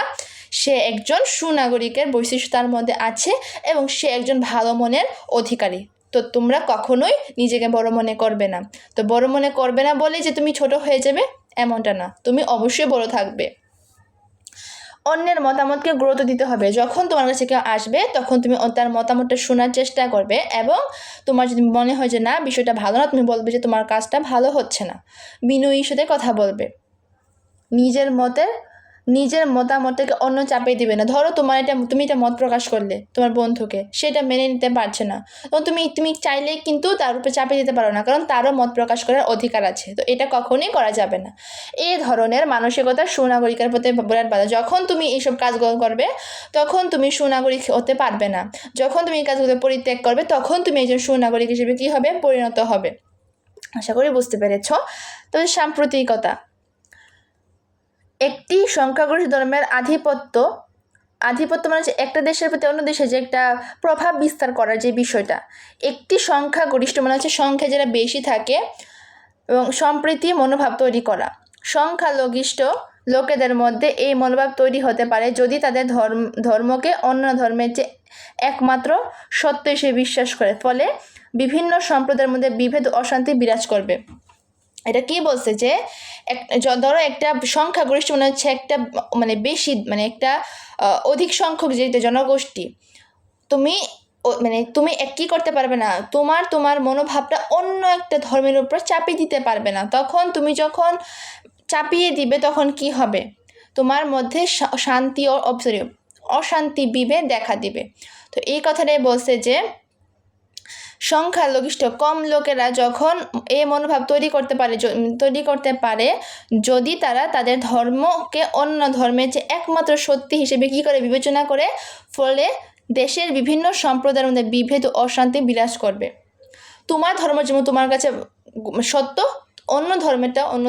সে একজন সুনাগরিকের বৈশিষ্ট্য তার মধ্যে আছে এবং সে একজন ভালো মনের অধিকারী। তো তোমরা কখনোই নিজেকে বড় মনে করবে না। তো বড় মনে করবে না বলে যে তুমি ছোট হয়ে যাবে এমনটা না, তুমি অবশ্যই বড় থাকবে। অন্যের মতামতকে গুরুত্ব দিতে হবে। যখন তোমার কাছে কেউ আসবে তখন তুমি তার মতামতটা শোনার চেষ্টা করবে এবং তোমার যদি মনে হয় যে না বিষয়টা ভালো না, তুমি বলবে যে তোমার কাজটা ভালো হচ্ছে না, বিনয়ীর সাথে কথা বলবে। নিজের মতামতকে অন্য চাপিয়ে দিবে না। ধরো তুমি এটা মত প্রকাশ করলে তোমার বন্ধুকে, সেটা মেনে নিতে পারছে না, তো তুমি চাইলেই কিন্তু তার উপরে চাপিয়ে দিতে পারো না, কারণ তারও মত প্রকাশ করার অধিকার আছে। তো এটা কখনোই করা যাবে না। এই ধরনের মানসিকতা সুনাগরিকের প্রতি বিরাট বাধা। যখন তুমি এইসব কাজগুলো করবে তখন তুমি সুনাগরিক হতে পারবে না। যখন তুমি এই কাজগুলো পরিত্যাগ করবে তখন তুমি একজন সুনাগরিক হিসেবে কী হবে, পরিণত হবে। আশা করি বুঝতে পেরেছ। তবে সাম্প্রতিকতা, একটি সংখ্যাগরিষ্ঠ ধর্মের আধিপত্য মানে হচ্ছে একটা দেশের প্রতি অন্য দেশে যে একটা প্রভাব বিস্তার করার যে বিষয়টা। একটি সংখ্যাগরিষ্ঠ মানে হচ্ছে সংখ্যা যারা বেশি থাকে এবং সম্প্রীতি মনোভাব তৈরি করা। সংখ্যালঘিষ্ঠ লোকেদের মধ্যে এই মনোভাব তৈরি হতে পারে যদি তাদের ধর্মকে অন্য ধর্মের যে একমাত্র সত্য হিসেবে বিশ্বাস করে। ফলে বিভিন্ন সম্প্রদায়ের মধ্যে বিভেদ অশান্তি বিরাজ করবে। এটা কি বলছে যে ধরো একটা সংখ্যাগরিষ্ঠ মানে হচ্ছে একটা বেশি একটা অধিক সংখ্যক যেটা জনগোষ্ঠী, তুমি কি করতে পারবে না, তোমার মনোভাবটা অন্য একটা ধর্মের উপর চাপিয়ে দিতে পারবে না। তখন তুমি যখন চাপিয়ে দিবে তখন কি হবে, তোমার মধ্যে অশান্তি বিভেদ দেখা দিবে। তো এই কথাটাই বলছে যে সংখ্যালঘিষ্ঠ কম লোকেরা যখন এই মনোভাব তৈরি করতে পারে যদি তারা তাদের ধর্মকে অন্য ধর্মের যে একমাত্র সত্যি হিসেবে কী করে বিবেচনা করে, ফলে দেশের বিভিন্ন সম্প্রদায়ের মধ্যে বিভেদ ও অশান্তি বিরাজ করবে। তোমার ধর্ম যেমন তোমার কাছে সত্য, অন্য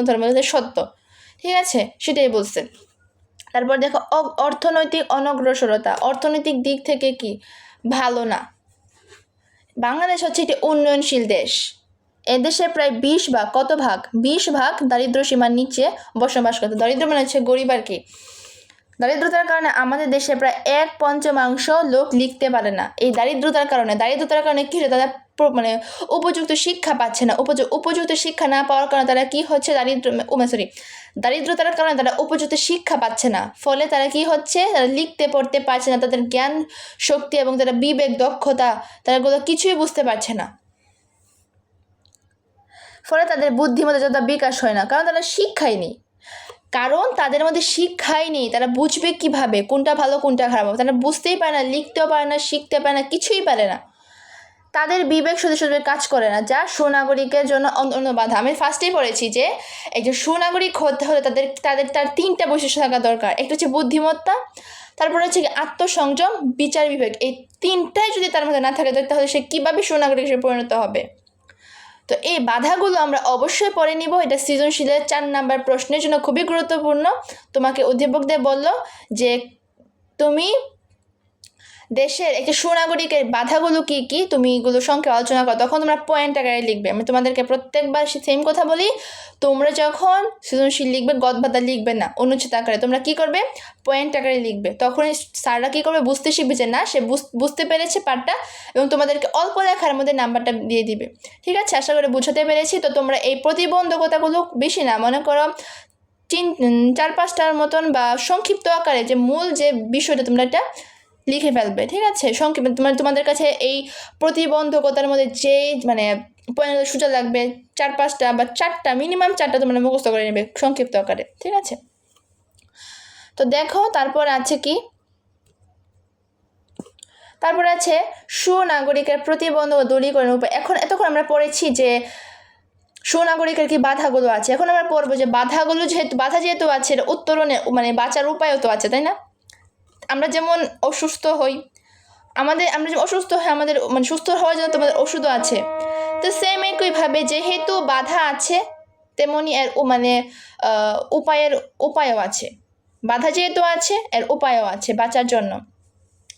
ধর্মের কাছে সত্য, ঠিক আছে? সেটাই বলছেন। তারপর দেখো অর্থনৈতিক অনগ্রসরতা। অর্থনৈতিক দিক থেকে কি ভালো না। বাংলাদেশ হচ্ছে একটি উন্নয়নশীল দেশ। এদেশে প্রায় 20 ভাগ দারিদ্র সীমার নিচে বসবাস করতে। দরিদ্র মানে হচ্ছে গরিব আর কি। দারিদ্রতার কারণে আমাদের দেশে প্রায় 1/5 লোক লিখতে পারে না। এই দারিদ্রতার কারণে কি হচ্ছে, তারা উপযুক্ত শিক্ষা পাচ্ছে না। উপযুক্ত শিক্ষা না পাওয়ার কারণে তারা কি হচ্ছে, দারিদ্রতার কারণে তারা উপযুক্ত শিক্ষা পাচ্ছে না। ফলে তারা কি হচ্ছে, তারা লিখতে পড়তে পারছে না। তাদের জ্ঞান শক্তি এবং তারা বিবেক দক্ষতা তারা কিছুই বুঝতে পারছে না। ফলে তাদের বুদ্ধিমত্তা বিকাশ হয় না, কারণ তারা শিক্ষাই নেই। তারা বুঝবে কিভাবে কোনটা ভালো কোনটা খারাপ। তারা বুঝতেই পারে না, লিখতেও পারে না, শিখতে পারে না, কিছুই পারে না। তাদের বিবেক শুধু শুধু কাজ করে না, যা সুনাগরিকের জন্য অন্য বাধা। আমি ফার্স্টেই পড়েছি যে একজন সুনাগরিক হতে হলে তার 3টা বৈশিষ্ট্য থাকা দরকার। একটা হচ্ছে বুদ্ধিমত্তা, তারপরে হচ্ছে আত্মসংযম, বিচার বিবেক। এই 3টাই যদি তার মধ্যে না থাকে তাহলে সে কীভাবে সুনাগরিক হিসেবে পরিণত হবে? তো এই বাধাগুলো আমরা অবশ্যই পড়ে নিব। এটা সৃজনশীলের 4 নাম্বার প্রশ্নের জন্য খুবই গুরুত্বপূর্ণ। তোমাকে অধ্যাপকদের বলল যে তুমি দেশের একটি সুনাগরিকের বাধাগুলো কি কি তুমি এগুলো সংক্ষেপে আলোচনা করো, তখন তোমরা পয়েন্ট আকারে লিখবে। আমি তোমাদেরকে প্রত্যেকবার সেম কথা বলি, তোমরা যখন সৃজনশীল লিখবে গদবাধা লিখবে না, অনুচ্ছেদ আকারে তোমরা কি করবে, পয়েন্ট আকারে লিখবে। তখন স্যাররা কী করবে, বুঝতে শিখবে যে না সে বুঝতে পেরেছে পার্টটা, এবং তোমাদেরকে অল্প লেখার মধ্যে নাম্বারটা দিয়ে দিবে। ঠিক আছে, আশা করে বুঝাতে পেরেছি। তো তোমরা এই প্রতিবন্ধকতাগুলো বেশি না, মনে করো 4-5টার মতন বা সংক্ষিপ্ত আকারে যে মূল যে বিষয়টা তোমরা এটা লিখে ফেলবে। ঠিক আছে, সংক্ষেপে তোমাদের কাছে এই প্রতিবন্ধকতার মধ্যে যেই পয়েন্ট সোজা লাগবে 4-5টা বা 4টা, মিনিমাম 4টা তোমরা মুখস্থ করে নেবে সংক্ষিপ্ত আকারে। ঠিক আছে, তো দেখো তারপর আছে কি, তারপর আছে সুনাগরিকের প্রতিবন্ধক দূরীকরণের উপায়। এতক্ষণ আমরা পড়েছি যে সুনাগরিকের কি বাধাগুলো আছে, এখন আমরা পড়বো যে বাধাগুলো যেহেতু আছে এটা উত্তরণে বাঁচার উপায়ও তো আছে, তাই না? আমরা যেমন অসুস্থ হই, আমরা যেমন অসুস্থ হই, আমাদের সুস্থ হওয়ার জন্য তোমাদের ওষুধও আছে। তো সেম একইভাবে যেহেতু বাধা আছে তেমনি এর উপায়ও আছে। বাধা যেহেতু আছে এর উপায়ও আছে বাঁচার জন্য।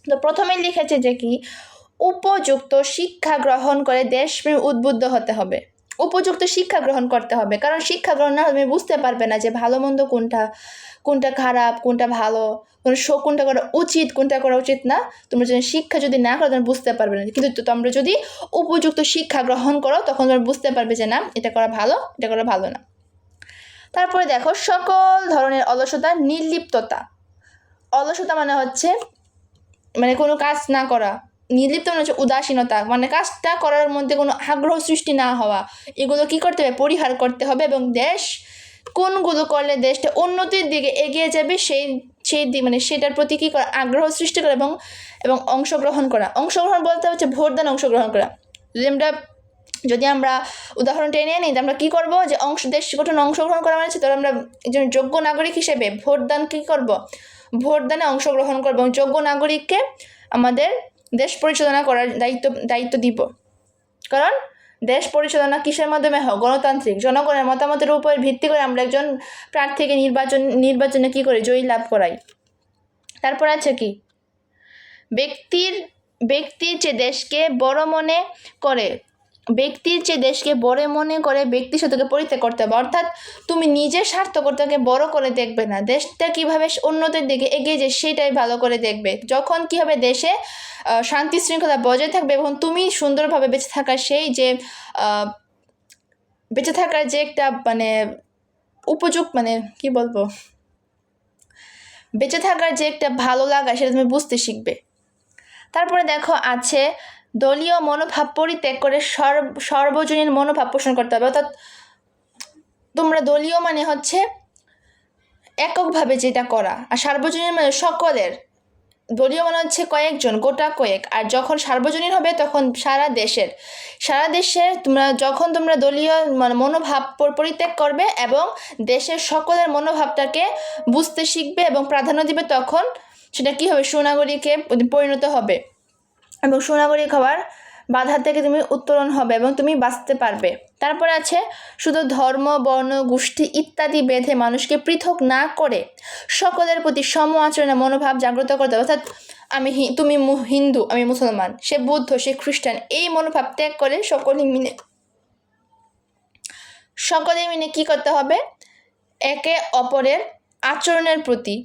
তো প্রথমেই লিখেছে যে কি, উপযুক্ত শিক্ষা গ্রহণ করে দেশপ্রেমে উদ্বুদ্ধ হতে হবে। উপযুক্ত শিক্ষা গ্রহণ করতে হবে, কারণ শিক্ষা গ্রহণ না হলে তুমি বুঝতে পারবে না যে ভালো মন্দ কোনটা খারাপ, কোনটা ভালো, কোনটা করা উচিত, কোনটা করা উচিত না। তোমরা যদি শিক্ষা যদি না করো তোমরা বুঝতে পারবে না। কিন্তু তোমরা যদি উপযুক্ত শিক্ষা গ্রহণ করো তখন তোমরা বুঝতে পারবে যে না এটা করা ভালো, এটা করা ভালো না। তারপরে দেখো, সকল ধরনের অলসতা, নির্লিপ্ততা। অলসতা হচ্ছে কোনো কাজ না করা, নির্লিপ্ত হচ্ছে উদাসীনতা, কাজটা করার মধ্যে কোনো আগ্রহ সৃষ্টি না হওয়া। এগুলো কি করতে হবে, পরিহার করতে হবে। এবং দেশ কোনগুলো করলে দেশটা উন্নতির দিকে এগিয়ে যাবে সেই দিক সেটার প্রতি কী করা, আগ্রহ সৃষ্টি করা এবং অংশগ্রহণ করা। অংশগ্রহণ বলতে হচ্ছে ভোটদান অংশগ্রহণ করা। যদি আমরা উদাহরণ টেনে নিই, আমরা কী করবো, যে দেশ গঠনে অংশগ্রহণ করা হচ্ছে, তো আমরা একজন যোগ্য নাগরিক হিসেবে ভোটদান কী করব, ভোটদানে অংশগ্রহণ করবো এবং যোগ্য নাগরিককে আমাদের দেশ পরিচালনা করার দায়িত্ব দিব। কারণ দেশ পরিচালনা কিসের মাধ্যমে হয়, গণতান্ত্রিক, জনগণের মতামতের উপর ভিত্তি করে আমরা একজন প্রার্থীকে নির্বাচনে কী করে জয়ী লাভ করাই। তারপর আছে কি, ব্যক্তির চেয়ে দেশকে বড় মনে করে ব্যক্তির সাথে পরিত্যাগ করতে হবে। অর্থাৎ তুমি নিজের স্বার্থকর্তাকে বড় করে দেখবে না, দেশটা কিভাবে উন্নতির দিকে এগিয়ে যায় সেটাই ভালো করে দেখবে। যখন কি হবে, দেশে শান্তি শৃঙ্খলা বজায় থাকবে এবং তুমি সুন্দরভাবে বেঁচে থাকার যে একটা বেঁচে থাকার যে একটা ভালো লাগা সেটা তুমি বুঝতে শিখবে। তারপরে দেখো আছে, দলীয় মনোভাব পরিত্যাগ করে সর্বজনীন মনোভাব পোষণ করতে হবে। অর্থাৎ তোমরা দলীয় হচ্ছে এককভাবে যেটা করা, আর সার্বজনীন সকলের। দলীয় হচ্ছে কয়েকজন, গোটা কয়েক, আর যখন সার্বজনীন হবে তখন সারা দেশের যখন তোমরা দলীয় মনোভাব পরিত্যাগ করবে এবং দেশের সকলের মনোভাবটাকে বুঝতে শিখবে এবং প্রাধান্য দিবে, তখন সেটা কী হবে, সুনাগরিকে পরিণত হবে এবং সুনাগরিক হওয়ার বাধা থেকে তুমি উত্তরণ হবে এবং তুমি বাঁচতে পারবে। তারপরে আছে, শুধু ধর্ম, বর্ণ, গোষ্ঠী ইত্যাদি বেঁধে মানুষকে পৃথক না করে সকলের প্রতি সম আচরণের মনোভাব জাগ্রত করতে হবে। অর্থাৎ তুমি হিন্দু, আমি মুসলমান, সে বৌদ্ধ, সে খ্রিস্টান, এই মনোভাব ত্যাগ করে সকলে মিলে কী করতে হবে, একে অপরের আচরণের প্রতি,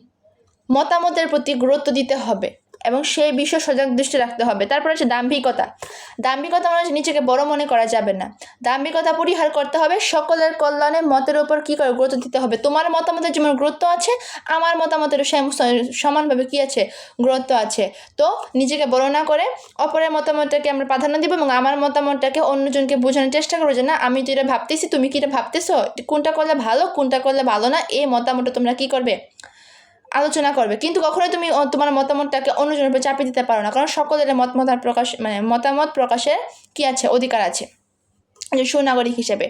মতামতের প্রতি গুরুত্ব দিতে হবে এবং সেই বিষয়ে সজাগ দৃষ্টি রাখতে হবে। তারপর আছে দাম্ভিকতা। হচ্ছে নিজেকে বড় মনে করা যাবে না। দাম্ভিকতা পরিহার করতে হবে, সকলের কল্যাণে মতের উপর কী করে গুরুত্ব দিতে হবে। তোমার মতামতের যেমন গুরুত্ব আছে, আমার মতামতেরও সমানভাবে কী আছে, গুরুত্ব আছে। তো নিজেকে বড় না করে অপরের মতামতটাকে আমরা প্রাধান্য দিব এবং আমার মতামতটাকে অন্যজনকে বোঝানোর চেষ্টা করবো যে না আমি তো এটা ভাবতেছি, তুমি কি এটা ভাবতেছো, কোনটা করলে ভালো, কোনটা করলে ভালো না, এই মতামতটা তোমরা কী করবে, আলোচনা করবে, কিন্তু কখনোই তুমি তোমার মতামতটাকে অন্যজনের উপর চাপিয়ে দিতে পারো না, কারণ সকলের মতামত প্রকাশের কি আছে, অধিকার আছে যে সুনাগরিক হিসেবে।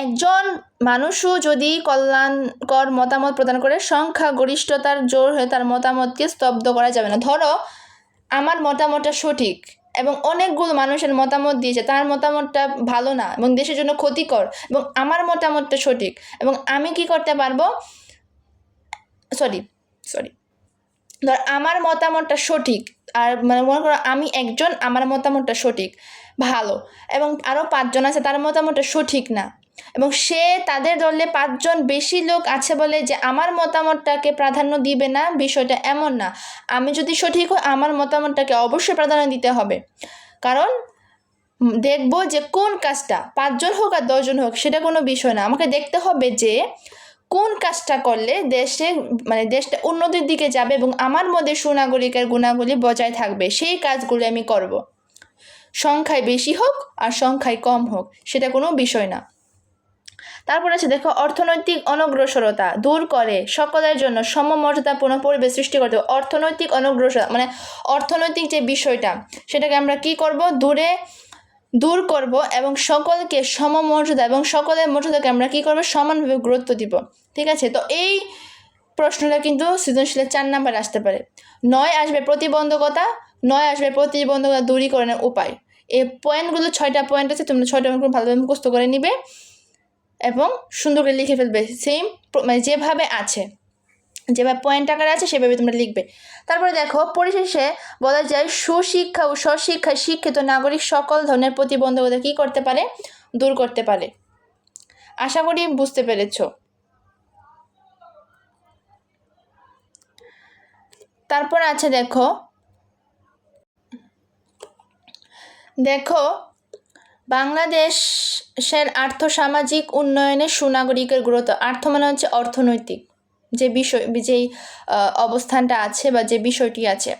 একজন মানুষও যদি কল্যাণকর মতামত প্রদান করে, সংখ্যাগরিষ্ঠতার জোর হয়ে তার মতামতকে স্তব্ধ করা যাবে না। ধরো আমার মতামতটা সঠিক এবং অনেকগুলো মানুষের মতামত দিয়েছে, তার মতামতটা ভালো না এবং দেশের জন্য ক্ষতিকর, এবং আমার মতামতটা সঠিক, এবং আমি কি করতে পারবো, সরি ধর আমার মতামতটা সঠিক, আর মানে মনে করো আমি একজন, আমার মতামতটা সঠিক ভালো, এবং আরও 5 জন আছে তার মতামতটা সঠিক না, এবং সে তাদের দলে 5 জন বেশি লোক আছে বলে যে আমার মতামতটাকে প্রাধান্য দিবে না, বিষয়টা এমন না। আমি যদি সঠিক হই, আমার মতামতটাকে অবশ্যই প্রাধান্য দিতে হবে, কারণ দেখবো যে কোন কাজটা 5 জন হোক আর 10 জন হোক সেটা কোনো বিষয় না, আমাকে দেখতে হবে যে কোন কাজটা করলে দেশটা উন্নতির দিকে যাবে এবং আমার মধ্যে সুনাগরিকের গুণাবলী বজায় থাকবে, সেই কাজগুলো আমি করব। সংখ্যায় বেশি হোক আর সংখ্যায় কম হোক সেটা কোনো বিষয় না। তারপর আছে দেখো, অর্থনৈতিক অনগ্রসরতা দূর করে সকলের জন্য সমমর্যাদাপূর্ণ পরিবেশ সৃষ্টি করতে হবে। অর্থনৈতিক অনগ্রসরতা মানে অর্থনৈতিক যে বিষয়টা, সেটাকে আমরা কি করব, দূর করব এবং সকলকে সমমর্যাদা এবং সকলের মর্যাদাকে আমরা কি করব, সমানভাবে গুরুত্ব দিব। ঠিক আছে, তো এই প্রশ্নটা কিন্তু সৃজনশীলের 4 নাম্বার আসতে পারে। 9 আসবে প্রতিবন্ধকতা দূরীকরণের উপায়। এই পয়েন্টগুলো 6টা পয়েন্ট আছে, তোমরা 6টা পয়েন্ট ভালোভাবে মুখস্থ করে নিবে এবং সুন্দর করে লিখে ফেলবে, সেম মানে যেভাবে পয়েন্ট আকারে আছে সেভাবে তোমরা লিখবে। তারপরে দেখো, পরিশেষে বলা যায় সুশিক্ষা ও স্বশিক্ষায় শিক্ষিত নাগরিক সকল ধরনের প্রতিবন্ধকতা কি করতে পারে, দূর করতে পারে। আশা করি বুঝতে পেরেছ। তারপর আছে দেখো বাংলাদেশের আর্থসামাজিক উন্নয়নে সুনাগরিকের গুরুত্ব। আর্থ মানে হচ্ছে অর্থনৈতিক যেই অবস্থানটা আছে বা যে বিষয়টি আছে।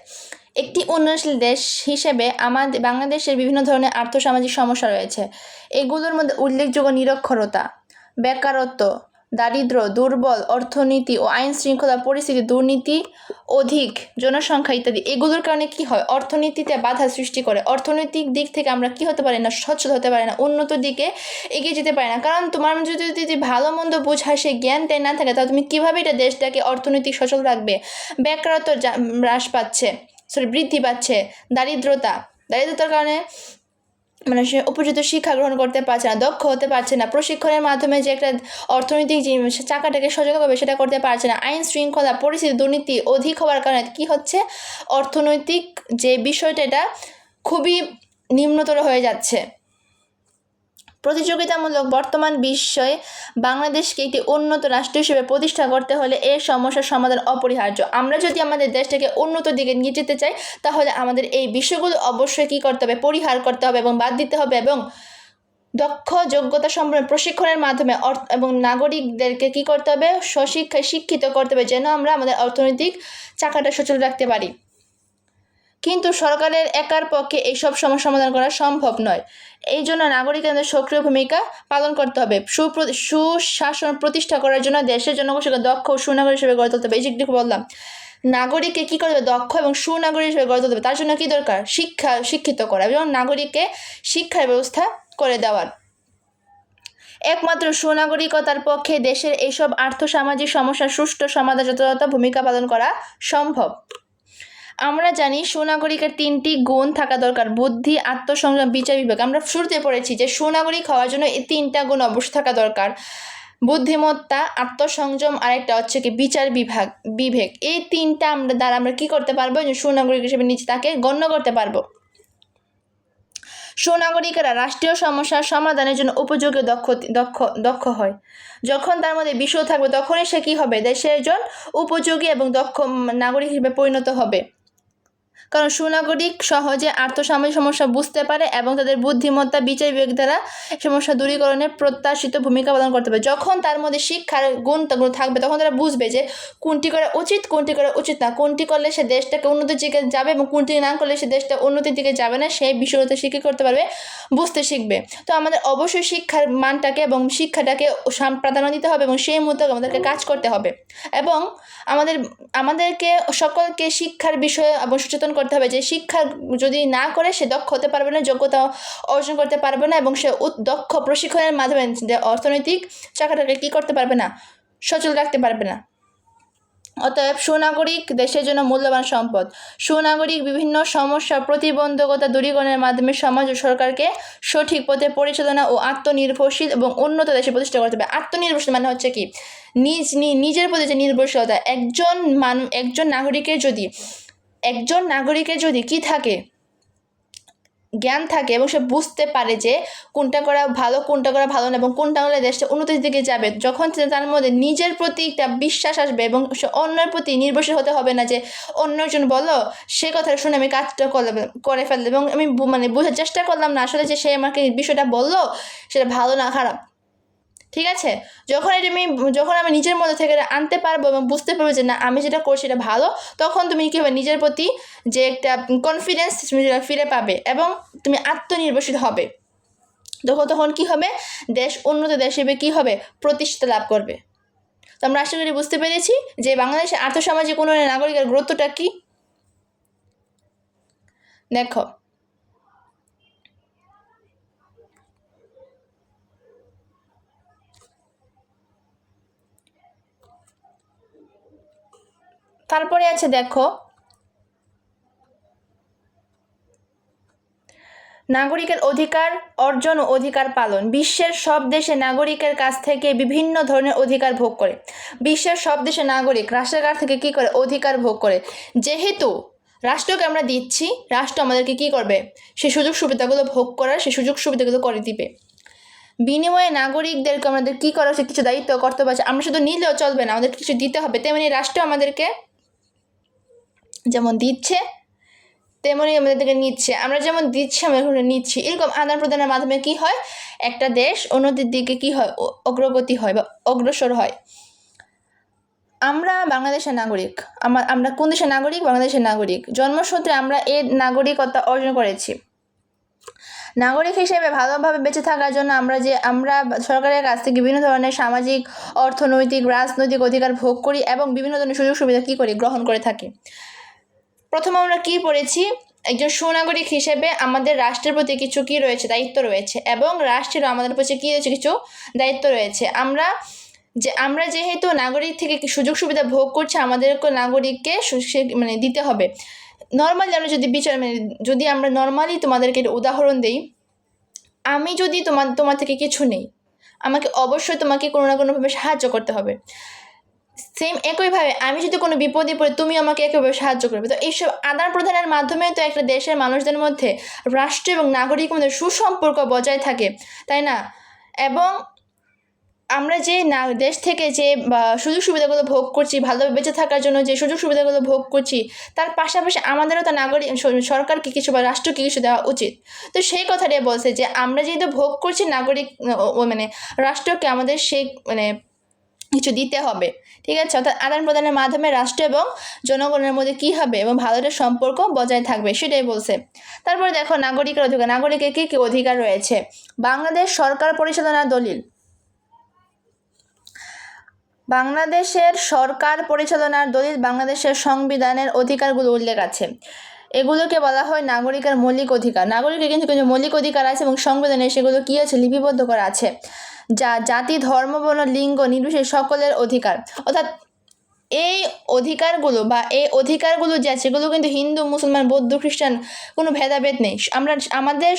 একটি উন্নয়নশীল দেশ হিসেবে আমাদের বাংলাদেশের বিভিন্ন ধরনের আর্থসামাজিক সমস্যা রয়েছে। এগুলোর মধ্যে উল্লেখযোগ্য নিরক্ষরতা, বেকারত্ব, দারিদ্র্য, দুর্বল অর্থনীতি ও আইন শৃঙ্খলা পরিস্থিতি, দুর্নীতি, অধিক জনসংখ্যা ইত্যাদি। এগুলোর কারণে কি হয়, অর্থনীতিতে বাধা সৃষ্টি করে। অর্থনৈতিক দিক থেকে আমরা কি হতে পারি না, সচ্ছল হতে পারি না, উন্নত দিকে এগিয়ে যেতে পারি না, কারণ তোমার যদি ভালো মন্দ বোঝার সেই জ্ঞানটাই না থাকে, তাহলে তুমি কীভাবে এটা দেশটাকে অর্থনৈতিক সচল রাখবে। বেকারত্ব বৃদ্ধি পাচ্ছে, দারিদ্রতার কারণে সে উপযুক্ত শিক্ষা গ্রহণ করতে পারছে না, দক্ষ হতে পারছে না, প্রশিক্ষণের মাধ্যমে যে একটা অর্থনৈতিক যে চাকাটাকে সচল করবে সেটা করতে পারছে না, আইন শৃঙ্খলা পরিস্থিতি, দুর্নীতি অধিক হওয়ার কারণে কি হচ্ছে, অর্থনৈতিক যে বিষয়টা এটা খুবই নিম্নতর হয়ে যাচ্ছে। প্রতিযোগিতামূলক বর্তমান বিশ্বে বাংলাদেশকে একটি উন্নত রাষ্ট্র হিসেবে প্রতিষ্ঠা করতে হলে এই সমস্যার সমাধান অপরিহার্য। আমরা যদি আমাদের দেশটাকে উন্নত দিকে নিয়ে যেতে চাই, তাহলে আমাদের এই বিষয়গুলো অবশ্যই কী করতে হবে, পরিহার করতে হবে এবং বাদ দিতে হবে, এবং দক্ষ যোগ্যতা সম্পন্ন প্রশিক্ষণের মাধ্যমে এবং নাগরিকদেরকে কী করতে হবে, স্বশিক্ষায় শিক্ষিত করতে হবে, যেন আমরা আমাদের অর্থনৈতিক চাকাটা সচল রাখতে পারি। কিন্তু সরকারের একার পক্ষে এইসব সমস্যা সমাধান করা সম্ভব নয়। এই জন্য নাগরিকদের সক্রিয় ভূমিকা পালন করতে হবে। সুশাসন প্রতিষ্ঠা করার জন্য দেশের জনগোষ্ঠীকে দক্ষ ও সুনাগরিক হিসেবে গড়ে তুলতে হবে। এই যে বললাম, নাগরিককে কী করতে হবে, দক্ষ এবং সুনাগরিক হিসেবে গড়ে তুলতে হবে। তার জন্য কী দরকার, শিক্ষিত করা এবং নাগরিককে শিক্ষার ব্যবস্থা করে দেওয়ার। একমাত্র সুনাগরিকতার পক্ষে দেশের এইসব আর্থসামাজিক সমস্যার সুষ্ঠু সমাধান যথাযথ ভূমিকা পালন করা সম্ভব। আমরা জানি সুনাগরিকের 3টি গুণ থাকা দরকার: বুদ্ধি, আত্মসংযম, বিচার বিবেক। আমরা শুরুতে পড়েছি যে সুনাগরিক হওয়ার জন্য এই 3টা গুণ অবশ্যই থাকা দরকার: বুদ্ধিমত্তা, আত্মসংযম, আরেকটা হচ্ছে কি বিচার বিবেক। এই 3টা দ্বারা আমরা কি করতে পারবো, যে সুনাগরিক হিসেবে নিজে তাকে গণ্য করতে পারবো। সুনাগরিকেরা রাষ্ট্রীয় সমস্যার সমাধানের জন্য উপযোগী দক্ষ হয়। যখন তার মধ্যে বিষয় থাকবে তখনই সে কী হবে, দেশের একজন উপযোগী এবং দক্ষ নাগরিক হিসেবে পরিণত হবে। কারণ সুনাগরিক সহজে আর্থসামাজিক সমস্যা বুঝতে পারে এবং তাদের বুদ্ধিমত্তা, বিচার বিবেক দ্বারা সমস্যা দূরীকরণে প্রত্যাশিত ভূমিকা পালন করতে পারে। যখন তার মধ্যে শিক্ষার গুণগুলো থাকবে তখন তারা বুঝবে যে কোনটি করা উচিত, কোনটি করা উচিত না, কোনটি করলে সে দেশটাকে উন্নতির দিকে যাবে এবং কোনটি না করলে সে দেশটা উন্নতির দিকে যাবে না, সেই বিষয়গুলোতে সে কী করতে পারবে, বুঝতে শিখবে। তো আমাদের অবশ্যই শিক্ষার মানটাকে এবং শিক্ষাটাকে প্রাধান্য দিতে হবে এবং সেই মতো আমাদেরকে কাজ করতে হবে এবং আমাদেরকে সকলকে শিক্ষার বিষয়ে এবং সচেতন করতে হবে যে শিক্ষা যদি না করে সে দক্ষ হতে পারবে না, যোগ্যতা অর্জন করতে পারবে না এবং সে দক্ষ প্রশিক্ষণের মাধ্যমে অর্থনৈতিক চাকাটাকে কী করতে পারবে না, সচল রাখতে পারবে না। অতএব সুনাগরিক দেশের জন্য মূল্যবান সম্পদ। সুনাগরিক বিভিন্ন সমস্যা প্রতিবন্ধকতা দূরীকরণের মাধ্যমে সমাজ ও সরকারকে সঠিক পথে পরিচালনা ও আত্মনির্ভরশীল এবং উন্নত দেশে প্রতিষ্ঠা করতে হবে। আত্মনির্ভরশীল মানে হচ্ছে কি, নিজের প্রতি যে নির্ভরশীলতা। একজন নাগরিকের যদি কি থাকে, জ্ঞান থাকে এবং সে বুঝতে পারে যে কোনটা করা ভালো কোনটা করা ভালো না এবং কোনটা হলে দেশটা উন্নতির দিকে যাবে, যখন তার মধ্যে নিজের প্রতি একটা বিশ্বাস আসবে এবং সে অন্যের প্রতি নির্ভরশীল হতে হবে না যে অন্য একজন বলো সে কথা শুনে আমি কাজটা করে ফেললাম এবং আমি বোঝার চেষ্টা করলাম না আসলে যে সে আমাকে বিষয়টা বললো সেটা ভালো না খারাপ। ঠিক আছে, যখন আমি নিজের মধ্যে থেকে আনতে পারবো এবং বুঝতে পারবো যে না আমি যেটা করছি সেটা ভালো, তখন তুমি কী হবে, নিজের প্রতি যে একটা কনফিডেন্স তুমি ফিরে পাবে এবং তুমি আত্মনির্ভরশীল হবে। তখন কী হবে, দেশ উন্নত দেশ হিসেবে কী হবে, প্রতিষ্ঠা লাভ করবে। তো আমরা আশা করি বুঝতে পেরেছি যে বাংলাদেশের আর্থসামাজিক উন্নয়নের নাগরিকের গুরুত্বটা কী। দেখো, তারপরে আছে দেখো নাগরিকের অধিকার অর্জন ও অধিকার পালন। বিশ্বের সব দেশে নাগরিকের কাছ থেকে বিভিন্ন ধরনের অধিকার ভোগ করে। বিশ্বের সব দেশে নাগরিক রাষ্ট্রের কাছ থেকে কী করে, অধিকার ভোগ করে। যেহেতু রাষ্ট্রকে আমরা দিচ্ছি, রাষ্ট্র আমাদেরকে কী করবে, সেই সুযোগ সুবিধাগুলো ভোগ করার, সেই সুযোগ সুবিধাগুলো করে দিবে। বিনিময়ে নাগরিকদেরকে আমাদের কী করা উচিত, কিছু দায়িত্ব কর্তব্য আছে। আমরা শুধু নিলেও চলবে না, আমাদের কিছু দিতে হবে। তেমনি রাষ্ট্র আমাদেরকে যেমন দিচ্ছে তেমনি আমাদেরকে নিচ্ছে, আমরা যেমন দিচ্ছি আমরা নিচ্ছি। এরকম আদান প্রদানের মাধ্যমে কি হয়, একটা দেশ উন্নতির দিকে কি হয়, অগ্রগতি হয় বা অগ্রসর হয়। আমরা বাংলাদেশের নাগরিক। আমরা কোন দেশের নাগরিক, বাংলাদেশের নাগরিক। জন্মসূত্রে আমরা এর নাগরিকত্ব অর্জন করেছি। নাগরিক হিসেবে ভালোভাবে বেঁচে থাকার জন্য আমরা সরকারের কাছ থেকে বিভিন্ন ধরনের সামাজিক, অর্থনৈতিক, রাজনৈতিক অধিকার ভোগ করি এবং বিভিন্ন ধরনের সুযোগ সুবিধা কী করি, গ্রহণ করে থাকি। প্রথমে আমরা কি পড়েছি, একজন সুনাগরিক হিসেবে আমাদের রাষ্ট্রের প্রতি কিছু কী রয়েছে, দায়িত্ব রয়েছে এবং রাষ্ট্রেরও আমাদের প্রতি কী রয়েছে, কিছু দায়িত্ব রয়েছে। আমরা যেহেতু নাগরিক থেকে সুযোগ সুবিধা ভোগ করছি, আমাদেরকে নাগরিককে দিতে হবে। নর্মালি আমরা যদি আমরা নর্মালি তোমাদেরকে উদাহরণ দিই, আমি যদি তোমার থেকে কিছু নেই, আমাকে অবশ্যই তোমাকে কোনো না কোনোভাবে সাহায্য করতে হবে। সেম একইভাবে আমি যদি কোনো বিপদে পড়ি, তুমি আমাকে একইভাবে সাহায্য করবে। তো এইসব আদান প্রদানের মাধ্যমে তো একটা দেশের মানুষদের মধ্যে রাষ্ট্র এবং নাগরিকের মধ্যে সুসম্পর্ক বজায় থাকে, তাই না? এবং আমরা যে দেশ থেকে যে সুযোগ সুবিধাগুলো ভোগ করছি, ভালোভাবে বেঁচে থাকার জন্য যে সুযোগ সুবিধাগুলো ভোগ করছি, তার পাশাপাশি আমাদেরও তো সরকারকে কিছু বা রাষ্ট্রকে কিছু দেওয়া উচিত। তো সেই কথাটাই বলছে যে আমরা যেহেতু ভোগ করছি, রাষ্ট্রকে আমাদের সেই কিছু দিতে হবে। ঠিক আছে, অর্থাৎ আদান প্রদানের মাধ্যমে রাষ্ট্র এবং জনগণের মধ্যে কী হবে এবং ভালোর সম্পর্ক বজায় থাকবে, সেটাই বলছে। তারপরে দেখো নাগরিকের অধিকার। নাগরিকের কী কী অধিকার রয়েছে। বাংলাদেশ সরকার পরিচালনার দলিল। বাংলাদেশের সরকার পরিচালনার দলিল বাংলাদেশের সংবিধানের অধিকারগুলো উল্লেখ আছে। এগুলোকে বলা হয় নাগরিকের মৌলিক অধিকার। নাগরিকের কিন্তু কিছু মৌলিক অধিকার আছে এবং সংবিধানে সেগুলো কী আছে, লিপিবদ্ধ করা আছে, যা জাতি, ধর্ম, বর্ণ, লিঙ্গ নির্বিশেষে সকলের অধিকার। অর্থাৎ এই অধিকারগুলো যে আছে সেগুলো কিন্তু হিন্দু, মুসলমান, বৌদ্ধ, খ্রিস্টান কোনো ভেদাভেদ নেই। আমাদের